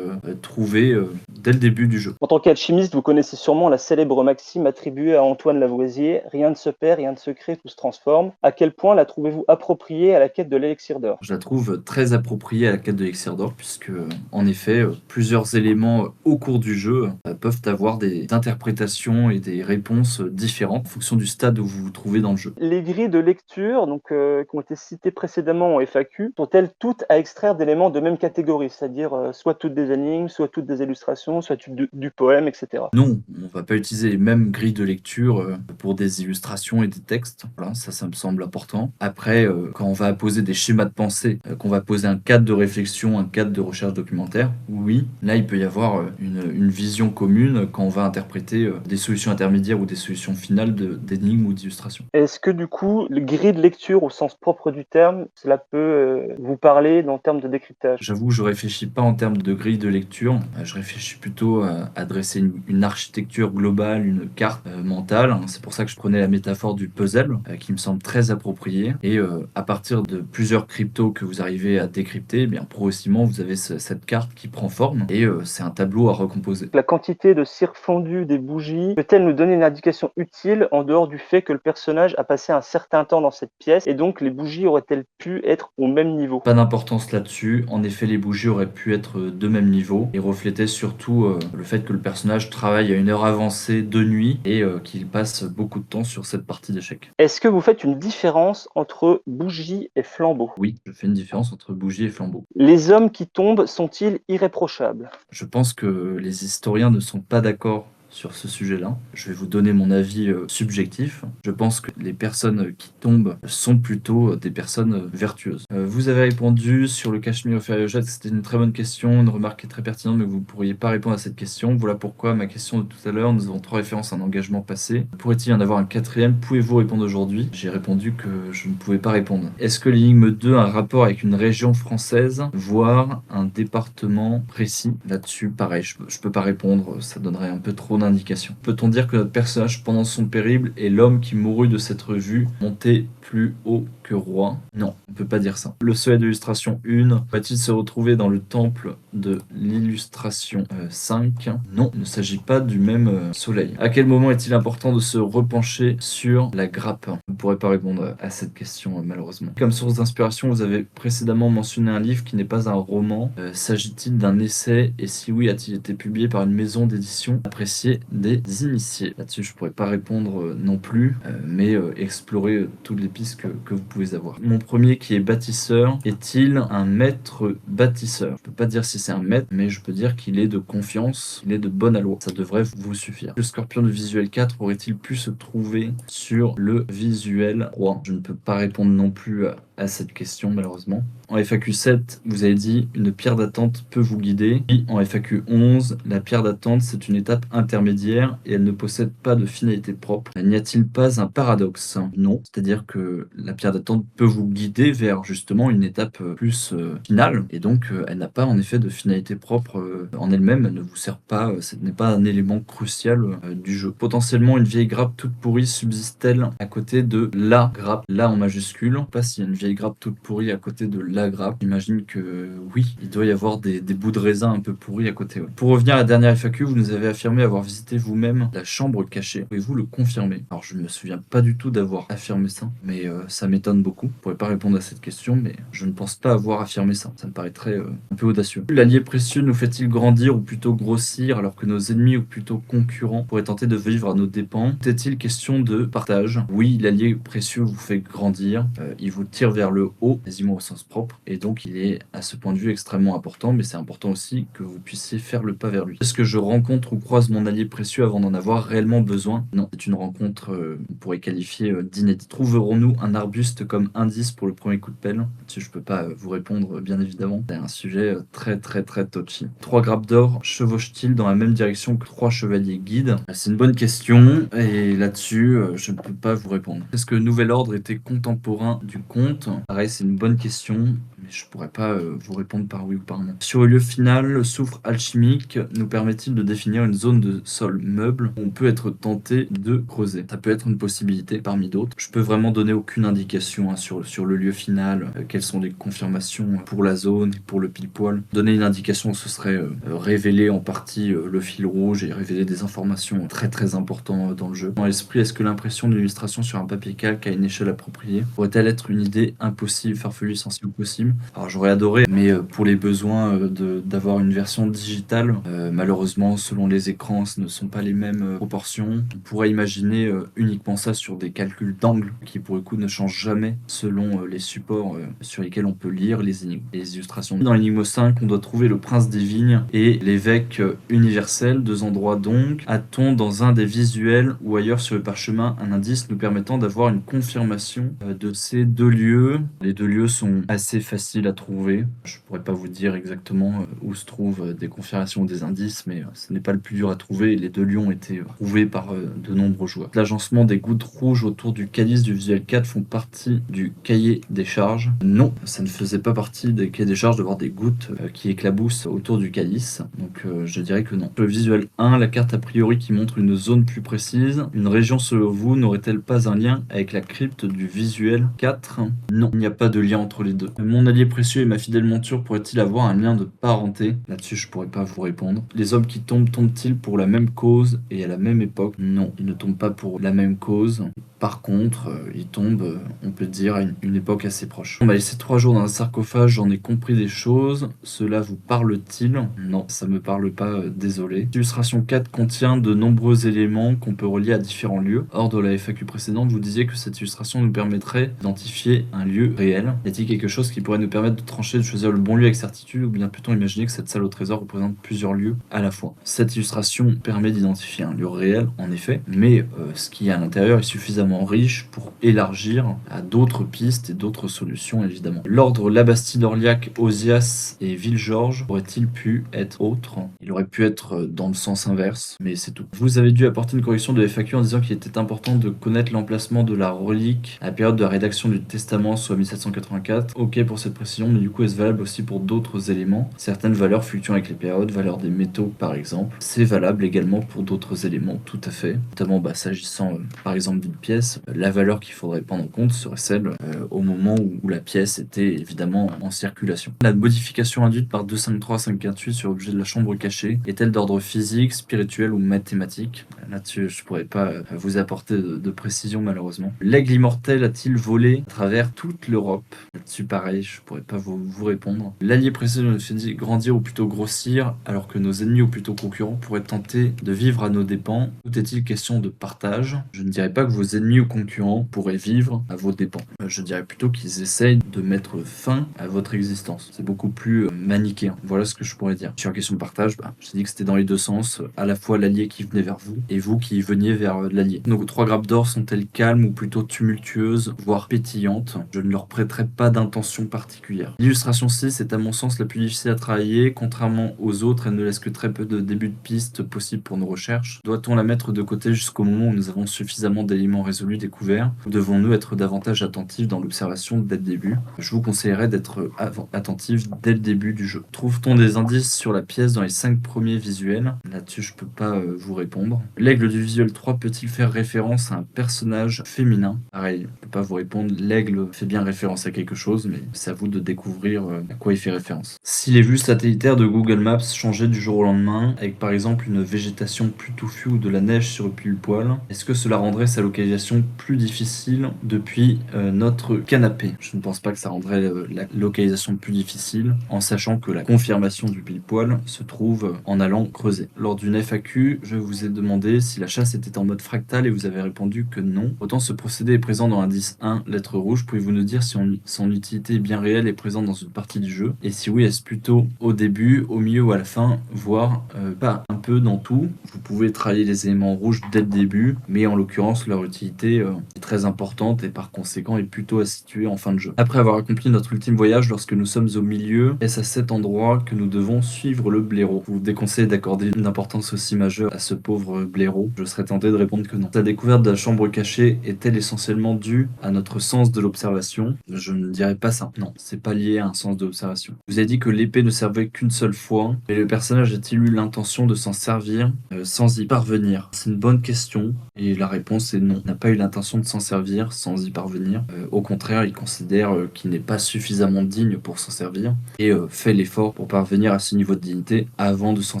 trouvés dès le début du jeu. En tant qu'alchimiste, vous connaissez sûrement la célèbre maxime attribuée à Antoine Lavoisier: rien ne se perd, rien ne se crée, tout se transforme. À quel point la trouvez-vous appropriée à la quête de l'élixir d'or? Je la trouve très appropriée à la quête de l'Elixir d'or puisque, en effet, plusieurs éléments au cours du jeu peuvent avoir des interprétations et des réponses différentes en fonction du stade où vous vous trouvez dans le jeu. Les grilles de lecture, donc, qui ont été citées précédemment en FAQ, sont-elles toutes à extraire d'éléments de même catégorie? C'est-à-dire, soit toutes des énigmes, soit toutes des illustrations, soit du poème, etc. Non, on va pas utiliser les mêmes grilles de lecture pour des illustrations et des textes. Voilà, ça me semble important. Après, quand on va poser des schémas de pensée, qu'on va poser un cadre de réflexion, un cadre de recherche documentaire, oui, là il peut y avoir une vision commune quand on va interpréter des solutions intermédiaires ou des solutions finales d'énigmes ou d'illustrations. Est-ce que du coup, les grilles de lecture au sens propre du terme, cela peut, vous parler en termes de décryptage? J'avoue, je réfléchis pas en termes de grille de lecture. Je réfléchis plutôt à dresser une architecture globale, une carte mentale. C'est pour ça que je prenais la métaphore du puzzle, qui me semble très appropriée. Et à partir de plusieurs cryptos que vous arrivez à décrypter, eh bien progressivement, vous avez cette carte qui prend forme et c'est un tableau à recomposer. La quantité de cire fondue des bougies peut-elle nous donner une indication utile en dehors du fait que le personnage a passé un certain temps dans cette pièce et donc les bougies auraient-elles pu être au même niveau? Pas d'importance là-dessus. En effet, les bougies auraient pu être de même niveau et reflétaient surtout le fait que le personnage travaille à une heure avancée de nuit et qu'il passe beaucoup de temps sur cette partie d'échecs. Est-ce que vous faites une différence entre bougie et flambeau? Oui, je fais une différence entre bougie et flambeau. Les hommes qui tombent sont-ils irréprochables? Je pense que les historiens ne sont pas d'accord sur ce sujet-là. Je vais vous donner mon avis subjectif. Je pense que les personnes qui tombent sont plutôt des personnes vertueuses. Vous avez répondu sur le Cachemire Ferriojat que c'était une très bonne question, une remarque qui est très pertinente, mais vous ne pourriez pas répondre à cette question. Voilà pourquoi ma question de tout à l'heure, nous avons 3 références à un engagement passé. Pourrait-il y en avoir un 4e? Pouvez-vous répondre aujourd'hui? J'ai répondu que je ne pouvais pas répondre. Est-ce que l'énigme 2 a un rapport avec une région française, voire un département précis? Là-dessus, pareil, je peux pas répondre, ça donnerait un peu trop d'indications. Peut-on dire que notre personnage pendant son périple est l'homme qui mourut de s'être vu monter plus haut que roi? Non, on peut pas dire ça. Le soleil de l'illustration 1 va-t-il se retrouver dans le temple de l'illustration 5? Non, il ne s'agit pas du même soleil. À quel moment est-il important de se repencher sur la grappe? Je ne pourrais pas répondre à cette question malheureusement. Comme source d'inspiration, vous avez précédemment mentionné un livre qui n'est pas un roman. S'agit-il d'un essai? Et si oui, a-t-il été publié par une maison d'édition appréciée des initiés? Là-dessus, je pourrais pas répondre non plus, mais explorer toutes les pistes que vous pouvez avoir. Mon premier qui est bâtisseur, est-il un maître bâtisseur? Je peux pas dire si c'est un maître, mais je peux dire qu'il est de confiance, il est de bonne aloi. Ça devrait vous suffire. Le scorpion du visuel 4 aurait-il pu se trouver sur le visuel 3? Je ne peux pas répondre non plus à cette question malheureusement. En FAQ 7, vous avez dit une pierre d'attente peut vous guider. Et en FAQ 11, la pierre d'attente c'est une étape intermédiaire et elle ne possède pas de finalité propre. N'y a-t-il pas un paradoxe? Non, c'est-à-dire que la pierre d'attente peut vous guider vers justement une étape plus finale et donc elle n'a pas en effet de finalité propre en elle-même, elle ne vous sert pas, ce n'est pas un élément crucial du jeu. Potentiellement une vieille grappe toute pourrie subsiste-t-elle à côté de la grappe, là en majuscule? Je sais pas s'il y a une vieille grappe toute pourrie à côté de la grappe. J'imagine que oui, il doit y avoir des bouts de raisin un peu pourris à côté. Ouais. Pour revenir à la dernière FAQ, vous nous avez affirmé avoir visité vous-même la chambre cachée. Pouvez-vous le confirmer? Alors je me souviens pas du tout d'avoir affirmé ça, mais ça m'étonne beaucoup. Je pourrais pas répondre à cette question, mais je ne pense pas avoir affirmé ça. Ça me paraîtrait un peu audacieux. L'allié précieux nous fait-il grandir ou plutôt grossir alors que nos ennemis ou plutôt concurrents pourraient tenter de vivre à nos dépens? Est-il question de partage? Oui, l'allié précieux vous fait grandir, il vous tire vers le haut, quasiment au sens propre, et donc il est à ce point de vue extrêmement important, mais c'est important aussi que vous puissiez faire le pas vers lui. Est-ce que je rencontre ou croise mon allié précieux avant d'en avoir réellement besoin? Non, c'est une rencontre, on pourrait qualifier d'inédite. Trouverons-nous un arbuste comme indice pour le premier coup de pelle? Là-dessus, je peux pas vous répondre, bien évidemment. C'est un sujet très touchy. 3 grappes d'or chevauchent-ils dans la même direction que 3 chevaliers guides? C'est une bonne question, et là-dessus, je ne peux pas vous répondre. Est-ce que le nouvel ordre était contemporain du comte? Pareil, c'est une bonne question, mais je pourrais pas vous répondre par oui ou par non. Sur le lieu final, le soufre alchimique nous permet-il de définir une zone de sol meuble où on peut être tenté de creuser? Ça peut être une possibilité parmi d'autres. Je peux vraiment donner aucune indication sur le lieu final, quelles sont les confirmations pour la zone et pour le pile-poil. Donner une indication, ce serait révéler en partie le fil rouge et révéler des informations très importantes dans le jeu. Dans l'esprit, est-ce que l'impression d'une illustration sur un papier calque à une échelle appropriée pourrait-elle être une idée impossible, farfelue, sensible possible? Alors j'aurais adoré, mais pour les besoins d'avoir une version digitale, malheureusement selon les écrans ce ne sont pas les mêmes proportions. On pourrait imaginer uniquement ça sur des calculs d'angle qui pour le coup ne changent jamais selon les supports sur lesquels on peut lire les énigmes et les illustrations. Dans l'énigme 5, on doit trouver le prince des vignes et l'évêque universel, 2 endroits donc. A-t-on dans un des visuels ou ailleurs sur le parchemin un indice nous permettant d'avoir une confirmation de ces 2 lieux? Les 2 lieux sont assez faciles à trouver. Je pourrais pas vous dire exactement où se trouvent des confirmations ou des indices, mais ce n'est pas le plus dur à trouver. Les 2 lieux ont été trouvés par de nombreux joueurs. L'agencement des gouttes rouges autour du calice du visuel 4 font partie du cahier des charges. Non, ça ne faisait pas partie des cahiers des charges de voir des gouttes qui éclaboussent autour du calice. Donc je dirais que non. Sur le visuel 1, la carte a priori qui montre une zone plus précise. Une région selon vous n'aurait-elle pas un lien avec la crypte du visuel 4? Non, il n'y a pas de lien entre les deux. Mon allié précieux et ma fidèle monture pourraient-ils avoir un lien de parenté? Là-dessus, je pourrais pas vous répondre. Les hommes qui tombent-ils pour la même cause et à la même époque? Non, ils ne tombent pas pour la même cause. Par contre, ils tombent, on peut dire, à une époque assez proche. On m'a laissé 3 jours dans un sarcophage, j'en ai compris des choses. Cela vous parle-t-il? Non, ça me parle pas, désolé. L'illustration 4 contient de nombreux éléments qu'on peut relier à différents lieux. Hors de la FAQ précédente, vous disiez que cette illustration nous permettrait d'identifier un lieu réel. Y a-t-il quelque chose qui pourrait nous permettre de trancher, de choisir le bon lieu avec certitude, ou bien peut-on imaginer que cette salle au trésor représente plusieurs lieux à la fois? Cette illustration permet d'identifier un lieu réel, en effet, mais ce qui est à l'intérieur est suffisamment riche pour élargir à d'autres pistes et d'autres solutions, évidemment. L'ordre Labastide, Orliac, Osias et Villegeorges aurait-il pu être autre? Il aurait pu être dans le sens inverse, mais c'est tout. Vous avez dû apporter une correction de FAQ en disant qu'il était important de connaître l'emplacement de la relique à la période de la rédaction du testament, soit 1784. Ok pour cette précision, mais du coup est-ce valable aussi pour d'autres éléments? Certaines valeurs fluctuant avec les périodes, valeur des métaux par exemple. C'est valable également pour d'autres éléments, tout à fait. Notamment s'agissant par exemple d'une pièce, la valeur qu'il faudrait prendre en compte serait celle au moment où la pièce était évidemment en circulation. La modification induite par 253-548 sur l'objet de la chambre cachée est-elle d'ordre physique, spirituel ou mathématique? Là-dessus, je pourrais pas vous apporter de précision malheureusement. L'aigle immortel a-t-il volé à travers toute l'Europe? Là-dessus, pareil, je pourrais pas vous répondre. L'allié précédent nous fait grandir ou plutôt grossir, alors que nos ennemis ou plutôt concurrents pourraient tenter de vivre à nos dépens. Tout est-il question de partage? Je ne dirais pas que vos ennemis ou concurrents pourraient vivre à vos dépens. Je dirais plutôt qu'ils essayent de mettre fin à votre existence. C'est beaucoup plus manichéen. Voilà ce que je pourrais dire. Sur la question de partage, j'ai dit que c'était dans les 2 sens, à la fois l'allié qui venait vers vous et vous qui veniez vers l'allié. Donc 3 grappes d'or sont-elles calmes ou plutôt tumultueuses, voire pétillantes? Je ne leur prêterai pas d'intention particulière particulière. L'illustration 6 est à mon sens la plus difficile à travailler. Contrairement aux autres, elle ne laisse que très peu de débuts de pistes possibles pour nos recherches. Doit-on la mettre de côté jusqu'au moment où nous avons suffisamment d'éléments résolus découverts, ou devons-nous être davantage attentifs dans l'observation dès le début? Je vous conseillerais d'être attentif dès le début du jeu. Trouve-t-on des indices sur la pièce dans les 5 premiers visuels? Là-dessus, je peux pas vous répondre. L'aigle du visuel 3 peut-il faire référence à un personnage féminin? Pareil, je peux pas vous répondre. L'aigle fait bien référence à quelque chose, mais c'est à vous de découvrir à quoi il fait référence. Si les vues satellitaires de Google Maps changeaient du jour au lendemain, avec par exemple une végétation plus touffue ou de la neige sur le pile-poil, est-ce que cela rendrait sa localisation plus difficile depuis notre canapé? Je ne pense pas que ça rendrait la localisation plus difficile, en sachant que la confirmation du pile-poil se trouve en allant creuser. Lors d'une FAQ, je vous ai demandé si la chasse était en mode fractal et vous avez répondu que non. Autant ce procédé est présent dans l'indice 1, lettre rouge. Pouvez-vous nous dire si son utilité bien réelle est présente dans une partie du jeu? Et si oui, est-ce plutôt au début, au milieu ou à la fin, voire pas un peu dans tout? Vous pouvez travailler les éléments rouges dès le début, mais en l'occurrence, leur utilité est très importante et par conséquent est plutôt à situer en fin de jeu. Après avoir accompli notre ultime voyage, lorsque nous sommes au milieu, est-ce à cet endroit que nous devons suivre le blaireau? Je vous déconseille d'accorder une importance aussi majeure à ce pauvre blaireau. Je serais tenté de répondre que non. La découverte de la chambre cachée est-elle essentiellement due à notre sens de l'observation? Je ne dirais pas ça. Non, c'est pas lié à un sens de l'observation. Vous avez dit que l'épée ne servait qu'une seule fois, mais le personnage a-t-il eu l'intention de s'en servir sans y parvenir? C'est une bonne question, et la réponse est non. Il n'a pas eu l'intention de s'en servir sans y parvenir. Au contraire, il considère qu'il n'est pas suffisamment digne pour s'en servir, et fait l'effort pour parvenir à ce niveau de dignité avant de s'en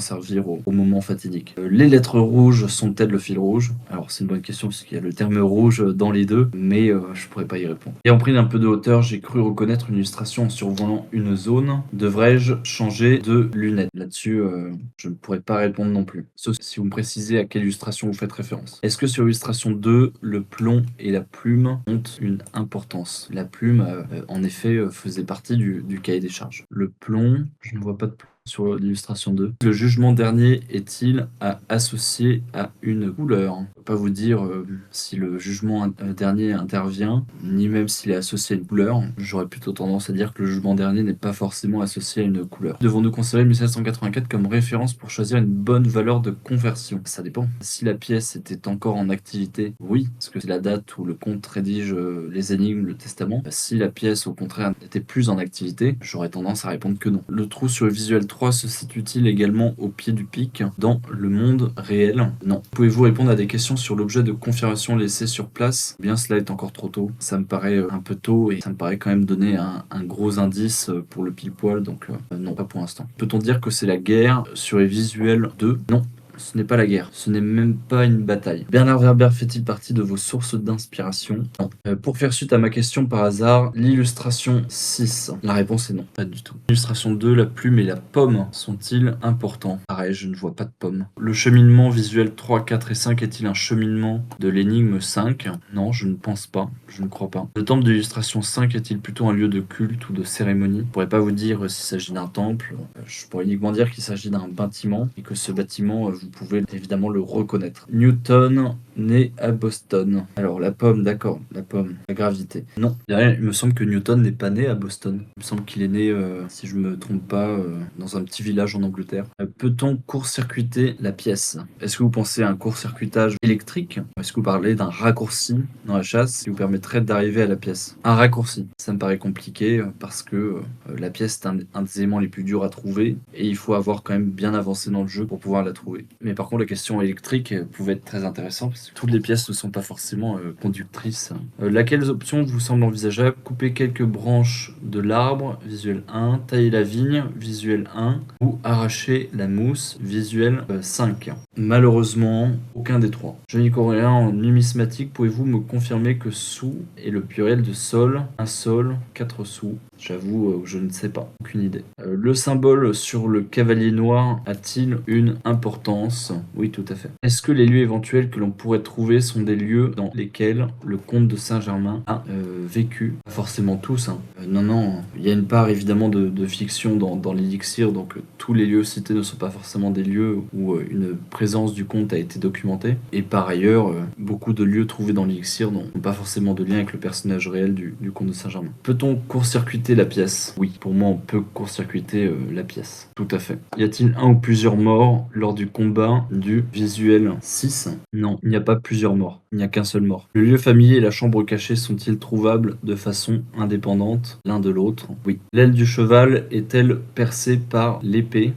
servir au moment fatidique. Les lettres rouges sont-elles le fil rouge? Alors c'est une bonne question parce qu'il y a le terme rouge dans les deux, mais je pourrais pas y répondre. Et en pris d'un peu de hauteur, j'ai cru reconnaître une illustration en survolant une zone. Devrais-je changer de lunettes? Là-dessus, je ne pourrais pas répondre non plus. Sauf si vous me précisez à quelle illustration vous faites référence. Est-ce que sur l'illustration 2, le plomb et la plume ont une importance? La plume, en effet, faisait partie du cahier des charges. Le plomb, je ne vois pas de plomb sur l'illustration 2. Le jugement dernier est-il à associer à une couleur? Je ne peux pas vous dire si le jugement dernier intervient, ni même s'il est associé à une couleur. J'aurais plutôt tendance à dire que le jugement dernier n'est pas forcément associé à une couleur. Devons-nous considérer 1784 comme référence pour choisir une bonne valeur de conversion? Ça dépend. Si la pièce était encore en activité, oui, parce que c'est la date où le comte rédige les énigmes, le testament. Si la pièce, au contraire, n'était plus en activité, j'aurais tendance à répondre que non. Le trou sur le visuel 3 se situe-t-il également au pied du pic dans le monde réel? Non. Pouvez-vous répondre à des questions sur l'objet de confirmation laissé sur place? Bien, cela est encore trop tôt. Ça me paraît un peu tôt et ça me paraît quand même donner un gros indice pour le pile-poil, donc non, pas pour l'instant. Peut-on dire que c'est la guerre sur les visuels 2? Non. Ce n'est pas la guerre, ce n'est même pas une bataille. Bernard Werber fait-il partie de vos sources d'inspiration? Non. Pour faire suite à ma question par hasard, l'illustration 6, la réponse est non, pas du tout. L'illustration 2, la plume et la pomme sont-ils importants? Pareil, je ne vois pas de pomme. Le cheminement visuel 3, 4 et 5 est-il un cheminement de l'énigme 5? Non, je ne pense pas, je ne crois pas. Le temple de l'illustration 5 est-il plutôt un lieu de culte ou de cérémonie? Je ne pourrais pas vous dire s'il s'agit d'un temple, je pourrais uniquement dire qu'il s'agit d'un bâtiment et que ce bâtiment vous pouvez évidemment le reconnaître. Newton, né à Boston. Alors la pomme, d'accord, la pomme, la gravité. Non, il me semble que Newton n'est pas né à Boston. Il me semble qu'il est né, si je me trompe pas, dans un petit village en Angleterre. Peut-on court-circuiter la pièce? Est-ce que vous pensez à un court-circuitage électrique? Est-ce que vous parlez d'un raccourci dans la chasse qui vous permettrait d'arriver à la pièce? Un raccourci, ça me paraît compliqué parce que la pièce est un des éléments les plus durs à trouver et il faut avoir quand même bien avancé dans le jeu pour pouvoir la trouver. Mais par contre, la question électrique pouvait être très intéressante parce que toutes les pièces ne sont pas forcément conductrices. Laquelle option vous semble envisageable? Couper quelques branches de l'arbre, visuel 1, tailler la vigne, visuel 1, ou arracher la mousse, visuel 5. Malheureusement, aucun des trois. Je n'y connais rien en numismatique, pouvez-vous me confirmer que sous est le pluriel de sol, un sol, 4 sous? J'avoue, je ne sais pas, aucune idée. Le symbole sur le cavalier noir a-t-il une importance? pense. Oui, tout à fait. Est-ce que les lieux éventuels que l'on pourrait trouver sont des lieux dans lesquels le comte de Saint-Germain a vécu? Pas forcément tous, hein. Non, il y a une part évidemment de fiction dans l'élixir, donc tous les lieux cités ne sont pas forcément des lieux où une présence du comte a été documentée. Et par ailleurs, beaucoup de lieux trouvés dans l'élixir n'ont pas forcément de lien avec le personnage réel du comte de Saint-Germain. Peut-on court-circuiter la pièce? Oui, pour moi on peut court-circuiter la pièce. Tout à fait. Y a-t-il un ou plusieurs morts lors du combat du visuel 6? Non, il n'y a pas plusieurs morts. Il n'y a qu'un seul mort. Le lieu familier et la chambre cachée sont-ils trouvables de façon indépendante l'un de l'autre? Oui. L'aile du cheval est-elle percée par l'épée?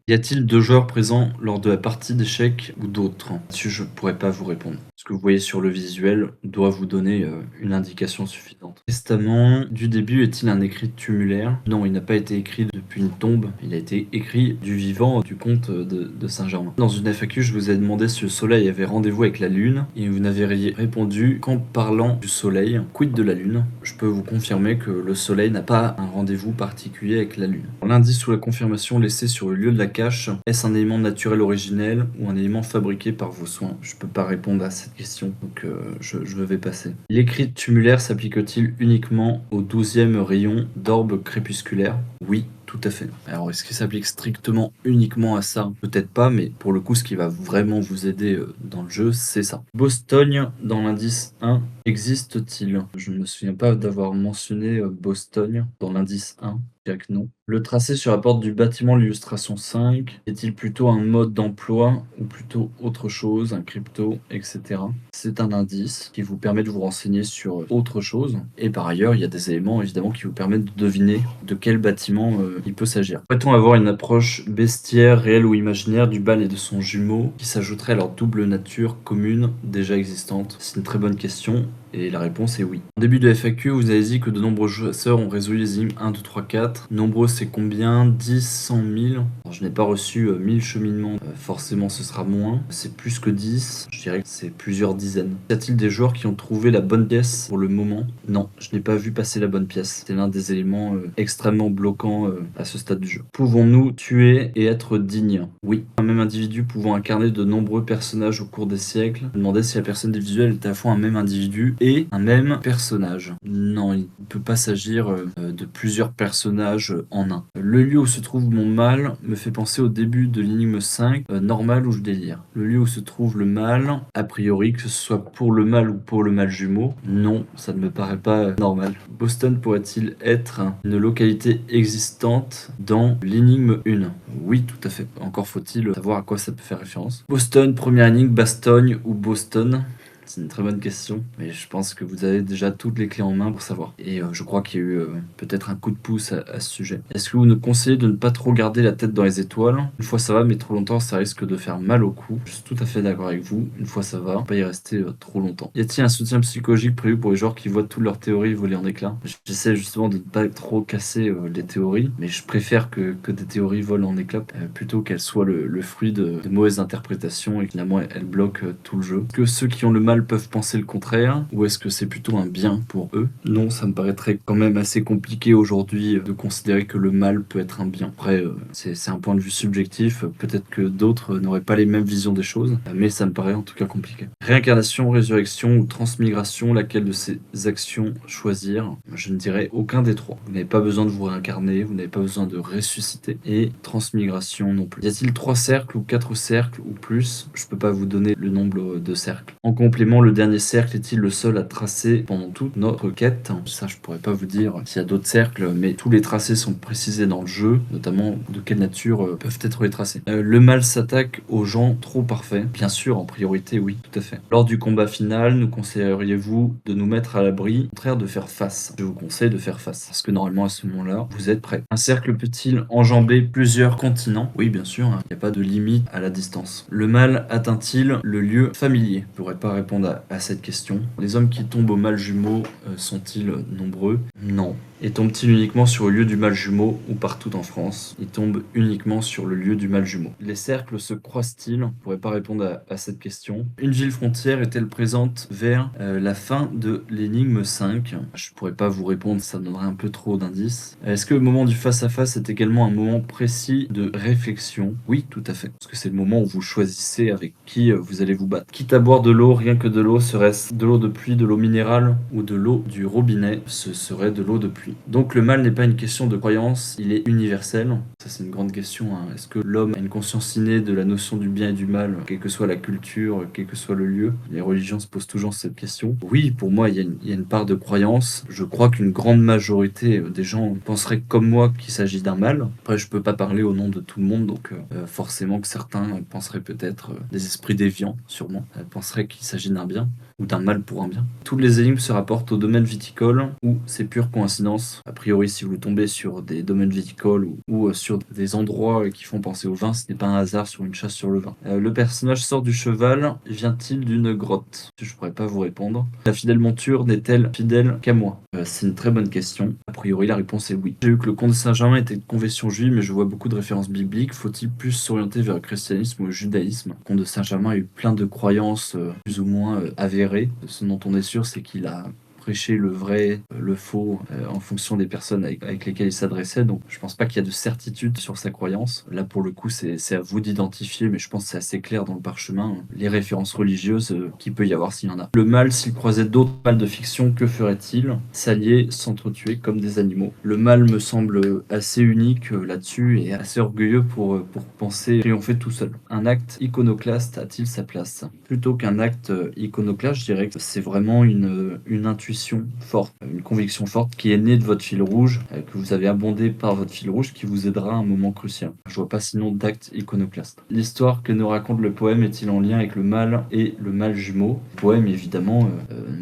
Y a-t-il 2 joueurs présents lors de la partie d'échecs ou d'autres? Là-dessus, je ne pourrais pas vous répondre. Ce que vous voyez sur le visuel doit vous donner une indication suffisante. Testament du début est-il un écrit tumulaire? Non, il n'a pas été écrit depuis une tombe. Il a été écrit du vivant du comte de Saint-Germain. Dans une FAQ, je vous ai demandé si le soleil avait rendez-vous avec la lune et vous n'avez répondu qu'en parlant du soleil. Quid de la lune? Je peux vous confirmer que le soleil n'a pas un rendez-vous particulier avec la lune. L'indice ou la confirmation laissé sur le lieu de la cache, est-ce un élément naturel originel ou un élément fabriqué par vos soins? Je peux pas répondre à cette question, donc je vais passer. L'écrit tumulaire s'applique-t-il uniquement au 12e rayon d'orbe crépusculaire? Oui, tout à fait. Alors, est-ce qu'il s'applique strictement uniquement à ça? Peut-être pas, mais pour le coup, ce qui va vraiment vous aider dans le jeu, c'est ça. Bostogne, dans l'indice 1, existe-t-il? Je ne me souviens pas d'avoir mentionné Bostogne dans l'indice 1. Que non. Le tracé sur la porte du bâtiment, l'illustration 5, est-il plutôt un mode d'emploi ou plutôt autre chose, un crypto, etc. C'est un indice qui vous permet de vous renseigner sur autre chose. Et par ailleurs, il y a des éléments évidemment qui vous permettent de deviner de quel bâtiment il peut s'agir. Pourrait-on avoir une approche bestiaire, réelle ou imaginaire du bal et de son jumeau qui s'ajouterait à leur double nature commune déjà existante? C'est une très bonne question. Et la réponse est oui. En début de FAQ, vous avez dit que de nombreux joueurs ont résolu les énigmes 1, 2, 3, 4. Nombreux, c'est combien? 10, 100 000. Alors, je n'ai pas reçu 1000 cheminements. Forcément, ce sera moins. C'est plus que 10. Je dirais que c'est plusieurs dizaines. Y a-t-il des joueurs qui ont trouvé la bonne pièce pour le moment? Non, je n'ai pas vu passer la bonne pièce. C'est l'un des éléments extrêmement bloquants à ce stade du jeu. Pouvons-nous tuer et être dignes? Oui. Un même individu pouvant incarner de nombreux personnages au cours des siècles. Je me demandais si la personne des visuels était à la fois un même individu et un même personnage. Non, il ne peut pas s'agir de plusieurs personnages en un. Le lieu où se trouve mon mal me fait penser au début de l'énigme 5, normal ou je délire. Le lieu où se trouve le mal, a priori, que ce soit pour le mal ou pour le mal jumeau, non, ça ne me paraît pas normal. Boston pourrait-il être une localité existante dans l'énigme 1? Oui, tout à fait. Encore faut-il savoir à quoi ça peut faire référence. Boston, première énigme, Bastogne ou Boston? C'est une très bonne question, mais je pense que vous avez déjà toutes les clés en main pour savoir. Et je crois qu'il y a eu peut-être un coup de pouce à ce sujet. Est-ce que vous nous conseillez de ne pas trop garder la tête dans les étoiles? Une fois ça va, mais trop longtemps ça risque de faire mal au cou. Je suis tout à fait d'accord avec vous. Une fois ça va, pas y rester trop longtemps. Y a-t-il un soutien psychologique prévu pour les joueurs qui voient toutes leurs théories voler en éclats? J'essaie justement de ne pas trop casser les théories, mais je préfère que des théories volent en éclats plutôt qu'elles soient le fruit de mauvaises interprétations et que finalement elles bloquent tout le jeu. Que ceux qui ont le mal peuvent penser le contraire, ou est-ce que c'est plutôt un bien pour eux? Non, ça me paraîtrait quand même assez compliqué aujourd'hui de considérer que le mal peut être un bien. Après, c'est un point de vue subjectif, peut-être que d'autres n'auraient pas les mêmes visions des choses, mais ça me paraît en tout cas compliqué. Réincarnation, résurrection ou transmigration, laquelle de ces actions choisir? Je ne dirais aucun des trois. Vous n'avez pas besoin de vous réincarner, vous n'avez pas besoin de ressusciter, et transmigration non plus. Y a-t-il 3 cercles ou 4 cercles ou plus? Je peux pas vous donner le nombre de cercles. En complément, le dernier cercle est-il le seul à tracer pendant toute notre quête? Ça, je pourrais pas vous dire s'il y a d'autres cercles, mais tous les tracés sont précisés dans le jeu, notamment de quelle nature peuvent être les tracés. Le mal s'attaque aux gens trop parfaits? Bien sûr, en priorité, oui, tout à fait. Lors du combat final, nous conseilleriez-vous de nous mettre à l'abri, au contraire de faire face? Je vous conseille de faire face, parce que normalement à ce moment-là, vous êtes prêts. Un cercle peut-il enjamber plusieurs continents? Oui, bien sûr, il n'y a pas de limite à la distance. Le mal atteint-il le lieu familier? Je pourrais pas répondre à cette question. Les hommes qui tombent au mal jumeau sont-ils nombreux? Non. Et tombe-t-il uniquement sur le lieu du mâle jumeau ou partout en France? Il tombe uniquement sur le lieu du mâle jumeau. Les cercles se croisent-ils? On ne pourrait pas répondre à cette question. Une ville frontière est-elle présente vers la fin de l'énigme 5? Je ne pourrais pas vous répondre, ça donnerait un peu trop d'indices. Est-ce que le moment du face-à-face est également un moment précis de réflexion? Oui, tout à fait. Parce que c'est le moment où vous choisissez avec qui vous allez vous battre. Quitte à boire de l'eau, rien que de l'eau, serait-ce de l'eau de pluie, de l'eau minérale ou de l'eau du robinet? Ce serait de l'eau de pluie. Donc le mal n'est pas une question de croyance, il est universel. Ça c'est une grande question. Hein. Est-ce que l'homme a une conscience innée de la notion du bien et du mal, quelle que soit la culture, quel que soit le lieu? Les religions se posent toujours cette question. Oui, pour moi, il y a une part de croyance. Je crois qu'une grande majorité des gens penseraient comme moi qu'il s'agit d'un mal. Après, je peux pas parler au nom de tout le monde, donc forcément que certains penseraient peut-être des esprits déviants, sûrement, penseraient qu'il s'agit d'un bien ou d'un mal pour un bien. Toutes les énigmes se rapportent au domaine viticole ou c'est pure coïncidence. A priori, si vous tombez sur des domaines viticoles ou sur des endroits qui font penser au vin, ce n'est pas un hasard sur une chasse sur le vin. Le personnage sort du cheval, vient-il d'une grotte? Je pourrais pas vous répondre. La fidèle monture n'est-elle fidèle qu'à moi? C'est une très bonne question. A priori, la réponse est oui. J'ai vu que le comte de Saint-Germain était de confession juive, mais je vois beaucoup de références bibliques. Faut-il plus s'orienter vers le christianisme ou le judaïsme? Le comte de Saint-Germain a eu plein de croyances plus ou moins avérées. Ce dont on est sûr, c'est qu'il a prêché le vrai, le faux, en fonction des personnes avec lesquelles il s'adressait. Donc je pense pas qu'il y a de certitude sur sa croyance. Là pour le coup c'est à vous d'identifier, mais je pense que c'est assez clair dans le parchemin, les références religieuses qu'il peut y avoir s'il y en a. Le mal, s'il croisait d'autres mâles de fiction, que ferait-il? S'allier, s'entretuer comme des animaux. Le mal me semble assez unique là-dessus et assez orgueilleux pour penser triompher tout seul. Un acte iconoclaste a-t-il sa place? Plutôt qu'un acte iconoclaste, je dirais que c'est vraiment une intuition forte, une conviction forte qui est née de votre fil rouge, que vous avez abondé par votre fil rouge, qui vous aidera à un moment crucial. Je vois pas sinon d'acte iconoclaste. L'histoire que nous raconte le poème est-il en lien avec le mal et le mal jumeau? Le poème, évidemment,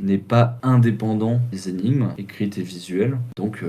n'est pas indépendant des énigmes écrites et visuelles, donc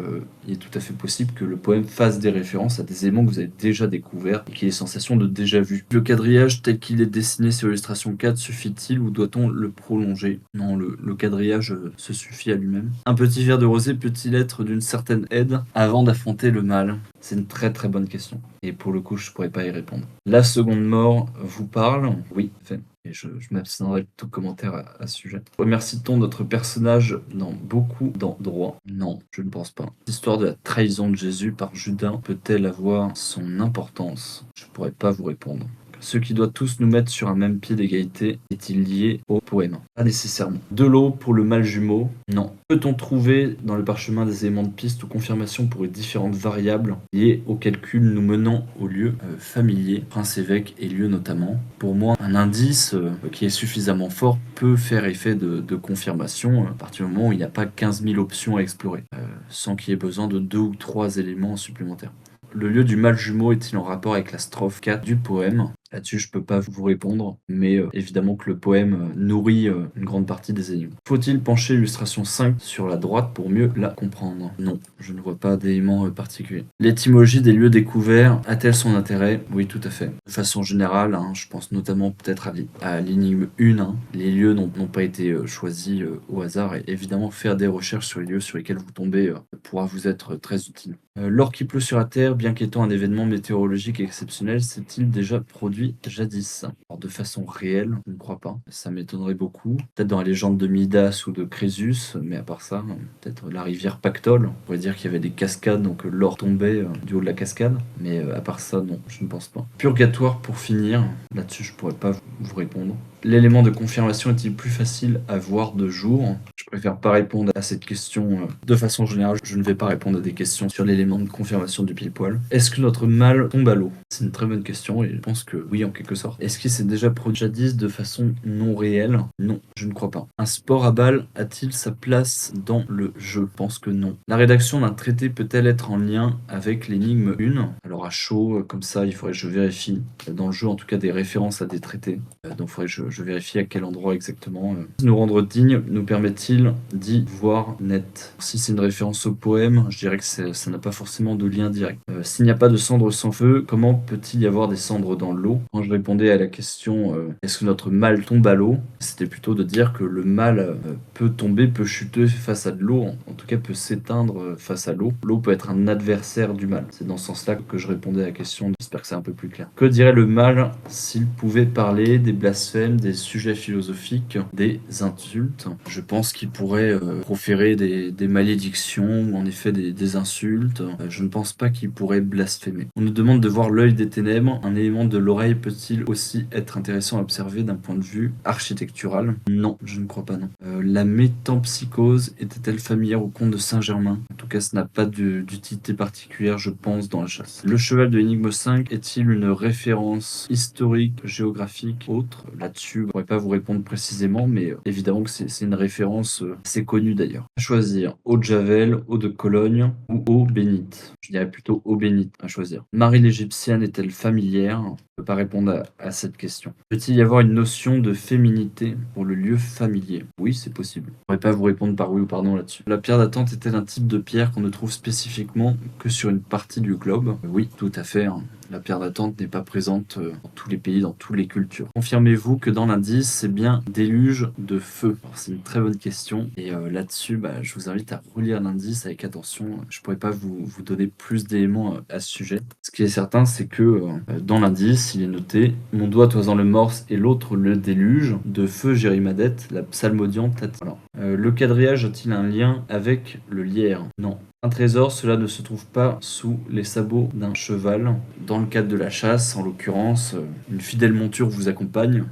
il est tout à fait possible que le poème fasse des références à des éléments que vous avez déjà découverts et qu'il y ait sensation de déjà vu. Le quadrillage tel qu'il est dessiné sur l'illustration 4 suffit-il ou doit-on le prolonger? Non, le quadrillage se suffit à lui-même. Un petit verre de rosé peut-il être d'une certaine aide avant d'affronter le mal? C'est une très très bonne question. Et pour le coup, je pourrais pas y répondre. La seconde mort vous parle? Oui, fait. Et je m'abstiendrai de tout commentaire à ce sujet. Remercie-t-on notre personnage dans beaucoup d'endroits? Non, je ne pense pas. L'histoire de la trahison de Jésus par Judas peut-elle avoir son importance? Je pourrais pas vous répondre. Ce qui doit tous nous mettre sur un même pied d'égalité est-il lié au poème? Pas nécessairement. De l'eau pour le mal jumeau? Non. Peut-on trouver dans le parchemin des éléments de piste ou confirmation pour les différentes variables liées au calcul nous menant au lieu familier, prince-évêque et lieu notamment? Pour moi, un indice qui est suffisamment fort peut faire effet de confirmation à partir du moment où il n'y a pas 15 000 options à explorer, sans qu'il y ait besoin de 2 ou 3 éléments supplémentaires. Le lieu du mal jumeau est-il en rapport avec la strophe 4 du poème? Là-dessus, je peux pas vous répondre, mais évidemment que le poème nourrit une grande partie des énigmes. Faut-il pencher l'illustration 5 sur la droite pour mieux la comprendre? Non, je ne vois pas d'éléments particuliers. L'étymologie des lieux découverts a-t-elle son intérêt? Oui, tout à fait. De façon générale, je pense notamment peut-être à l'énigme 1. Les lieux n'ont pas été choisis au hasard, et évidemment faire des recherches sur les lieux sur lesquels vous tombez pourra vous être très utile. L'or qui pleut sur la terre, bien qu'étant un événement météorologique exceptionnel, s'est-il déjà produit jadis? Alors de façon réelle, je ne crois pas. Ça m'étonnerait beaucoup. Peut-être dans la légende de Midas ou de Crésus, mais à part ça, peut-être la rivière Pactole. On pourrait dire qu'il y avait des cascades, donc l'or tombait du haut de la cascade. Mais à part ça, non, je ne pense pas. Purgatoire pour finir. Là-dessus, je pourrais pas vous répondre. L'élément de confirmation est-il plus facile à voir de jour? Je préfère pas répondre à cette question de façon générale. Je ne vais pas répondre à des questions sur l'élément de confirmation du pile-poil. Est-ce que notre mal tombe à l'eau? C'est une très bonne question et je pense que oui, en quelque sorte. Est-ce qu'il s'est déjà produit jadis de façon non réelle? Non, je ne crois pas. Un sport à balle a-t-il sa place dans le jeu? Je pense que non. La rédaction d'un traité peut-elle être en lien avec l'énigme 1? Alors à chaud, comme ça, il faudrait que je vérifie. Dans le jeu, en tout cas, des références à des traités. Donc il faudrait que je vérifie à quel endroit exactement. Nous rendre dignes nous permet-il peut-il dit voir net? Si c'est une référence au poème, je dirais que ça n'a pas forcément de lien direct. S'il n'y a pas de cendres sans feu, comment peut-il y avoir des cendres dans l'eau? Quand je répondais à la question est-ce que notre mal tombe à l'eau, c'était plutôt de dire que le mal peut tomber, peut chuter face à de l'eau, en tout cas peut s'éteindre face à l'eau. L'eau peut être un adversaire du mal. C'est dans ce sens-là que je répondais à la question. J'espère que c'est un peu plus clair. Que dirait le mal s'il pouvait parler des blasphèmes, des sujets philosophiques, des insultes? Je pense qu'il pourrait proférer des malédictions ou en effet des insultes. Je ne pense pas qu'il pourrait blasphémer. On nous demande de voir l'œil des ténèbres. Un élément de l'oreille peut-il aussi être intéressant à observer d'un point de vue architectural? Non, je ne crois pas, non. La métempsychose était-elle familière au conte de Saint-Germain? En tout cas, ça n'a pas d'utilité particulière, je pense, dans la chasse. Le cheval de l'énigme 5 est-il une référence historique, géographique, autre? Là-dessus, je ne pourrais pas vous répondre précisément, mais évidemment que c'est une référence assez connue d'ailleurs. À choisir, eau de Javel, eau de Cologne ou eau bénite? Je dirais plutôt eau bénite à choisir. Marie l'égyptienne est-elle familière? Je ne peux pas répondre à cette question. Peut-il y avoir une notion de féminité pour le lieu familier? Oui, c'est possible. Je ne pourrais pas vous répondre par oui ou par non là-dessus. La pierre d'attente est-elle un type de pierre qu'on ne trouve spécifiquement que sur une partie du globe? Oui, tout à fait. La pierre d'attente n'est pas présente dans tous les pays, dans toutes les cultures. Confirmez-vous que dans l'indice, c'est bien déluge de feu? C'est une très bonne question. Et là-dessus, je vous invite à relire l'indice avec attention. Je ne pourrais pas vous donner plus d'éléments à ce sujet. Ce qui est certain, c'est que dans l'indice, il est noté « Mon doigt toisant le morse et l'autre le déluge, de feu Jérimadette, la psalmodiante ». Voilà. Le quadrillage a-t-il un lien avec le lierre? Non. Un trésor, cela ne se trouve pas sous les sabots d'un cheval. Dans le cadre de la chasse, en l'occurrence, une fidèle monture vous accompagne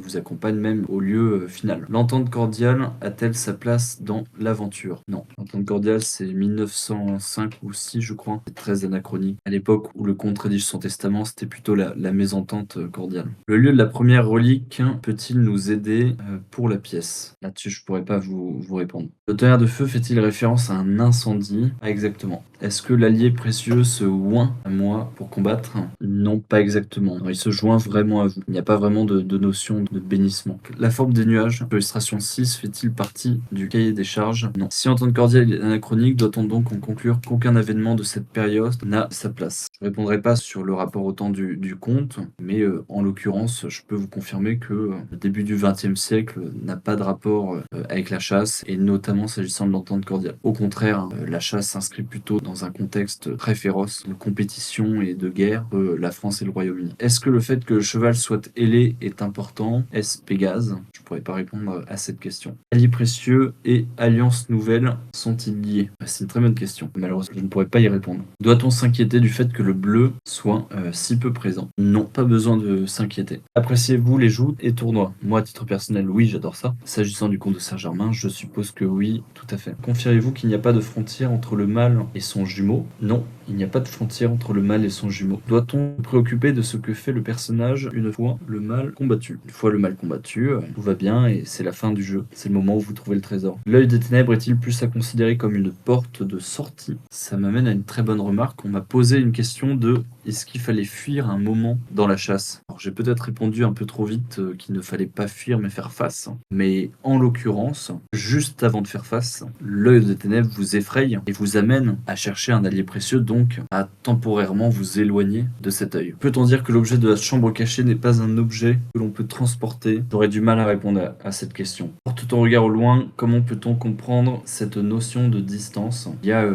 même au lieu final. L'entente cordiale a-t-elle sa place dans l'aventure? Non. L'entente cordiale, c'est 1905 ou 6, je crois. C'est très anachronique. À l'époque où le comte rédige son testament, c'était plutôt la mésentente cordiale. Le lieu de la première relique peut-il nous aider pour la pièce? Là-dessus, je pourrais pas vous répondre. Le tonnerre de feu fait-il référence à un incendie? Ah, exactement. Est-ce que l'allié précieux se oint à moi pour combattre? Non, pas exactement. Il se joint vraiment à vous. Il n'y a pas vraiment de notion de bénissement. La forme des nuages, illustration 6, fait-il partie du cahier des charges? Non. Si entente cordiale est anachronique, doit-on donc en conclure qu'aucun événement de cette période n'a sa place? Je ne répondrai pas sur le rapport au temps du conte, mais en l'occurrence, je peux vous confirmer que le début du XXe siècle n'a pas de rapport avec la chasse, et notamment s'agissant de l'entente cordiale. Au contraire, la chasse s'inscrit plutôt dans un contexte très féroce de compétition et de guerre entre la France et le Royaume-Uni. Est-ce que le fait que le cheval soit ailé est important? Est-ce Pégase? Je ne pourrais pas répondre à cette question. Alliés précieux et alliances nouvelles sont-ils liés? C'est une très bonne question. Malheureusement, je ne pourrais pas y répondre. Doit-on s'inquiéter du fait que le bleu soit si peu présent? Non, pas besoin de s'inquiéter. Appréciez-vous les joutes et tournois? Moi, à titre personnel, oui, j'adore ça. S'agissant du comte de Saint-Germain, je suppose que oui, tout à fait. Confirmez-vous qu'il n'y a pas de frontière entre le mal et son jumeau? Non, il n'y a pas de frontière entre le mal et son jumeau. Doit-on se préoccuper de ce que fait le personnage une fois le mal combattu? Une fois le mal combattu, tout va bien et c'est la fin du jeu. C'est le moment où vous trouvez le trésor. L'œil des ténèbres est-il plus à considérer comme une porte de sortie? Ça m'amène à une très bonne remarque. On m'a posé une question de est-ce qu'il fallait fuir un moment dans la chasse? Alors j'ai peut-être répondu un peu trop vite qu'il ne fallait pas fuir mais faire face. Mais en l'occurrence, juste avant de faire face, l'œil des ténèbres vous effraie et vous amène à chercher un allié précieux, donc à temporairement vous éloigner de cet œil. Peut-on dire que l'objet de la chambre cachée n'est pas un objet que l'on peut transporter? J'aurais du mal à répondre à cette question. Porte ton regard au loin, comment peut-on comprendre cette notion de distance? Il y a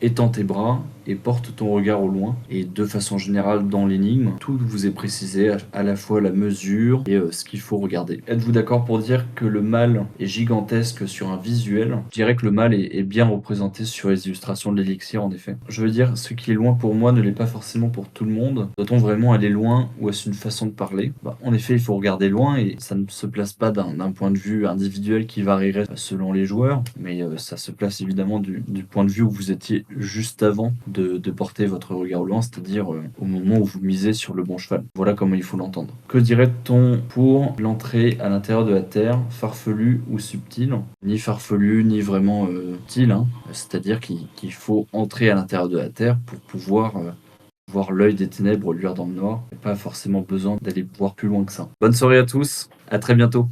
étends tes bras et porte ton regard au loin. Et de façon générale, dans l'énigme, tout vous est précisé, à la fois la mesure et ce qu'il faut regarder. Êtes-vous d'accord pour dire que le mal est gigantesque sur un visuel? Je dirais que le mal est bien représenté sur les illustrations de l'élixir, en effet. Je veux dire, ce qui est loin pour moi ne l'est pas forcément pour tout le monde. Doit-on vraiment aller loin ou est-ce une façon de parler? En effet, il faut regarder loin et ça ne se place pas d'un point de vue individuel qui varierait selon les joueurs, mais ça se place évidemment du point de vue où vous étiez juste avant de porter votre regard au loin, c'est-à-dire au moment où vous misez sur le bon cheval. Voilà comment il faut l'entendre. Que dirait-on pour l'entrée à l'intérieur de la Terre, farfelu ou subtil? Ni farfelu, ni vraiment subtil, c'est-à-dire qu'il faut entrer à l'intérieur de la Terre pour pouvoir voir l'œil des ténèbres luire dans le noir. Il n'y a pas forcément besoin d'aller voir plus loin que ça. Bonne soirée à tous, à très bientôt.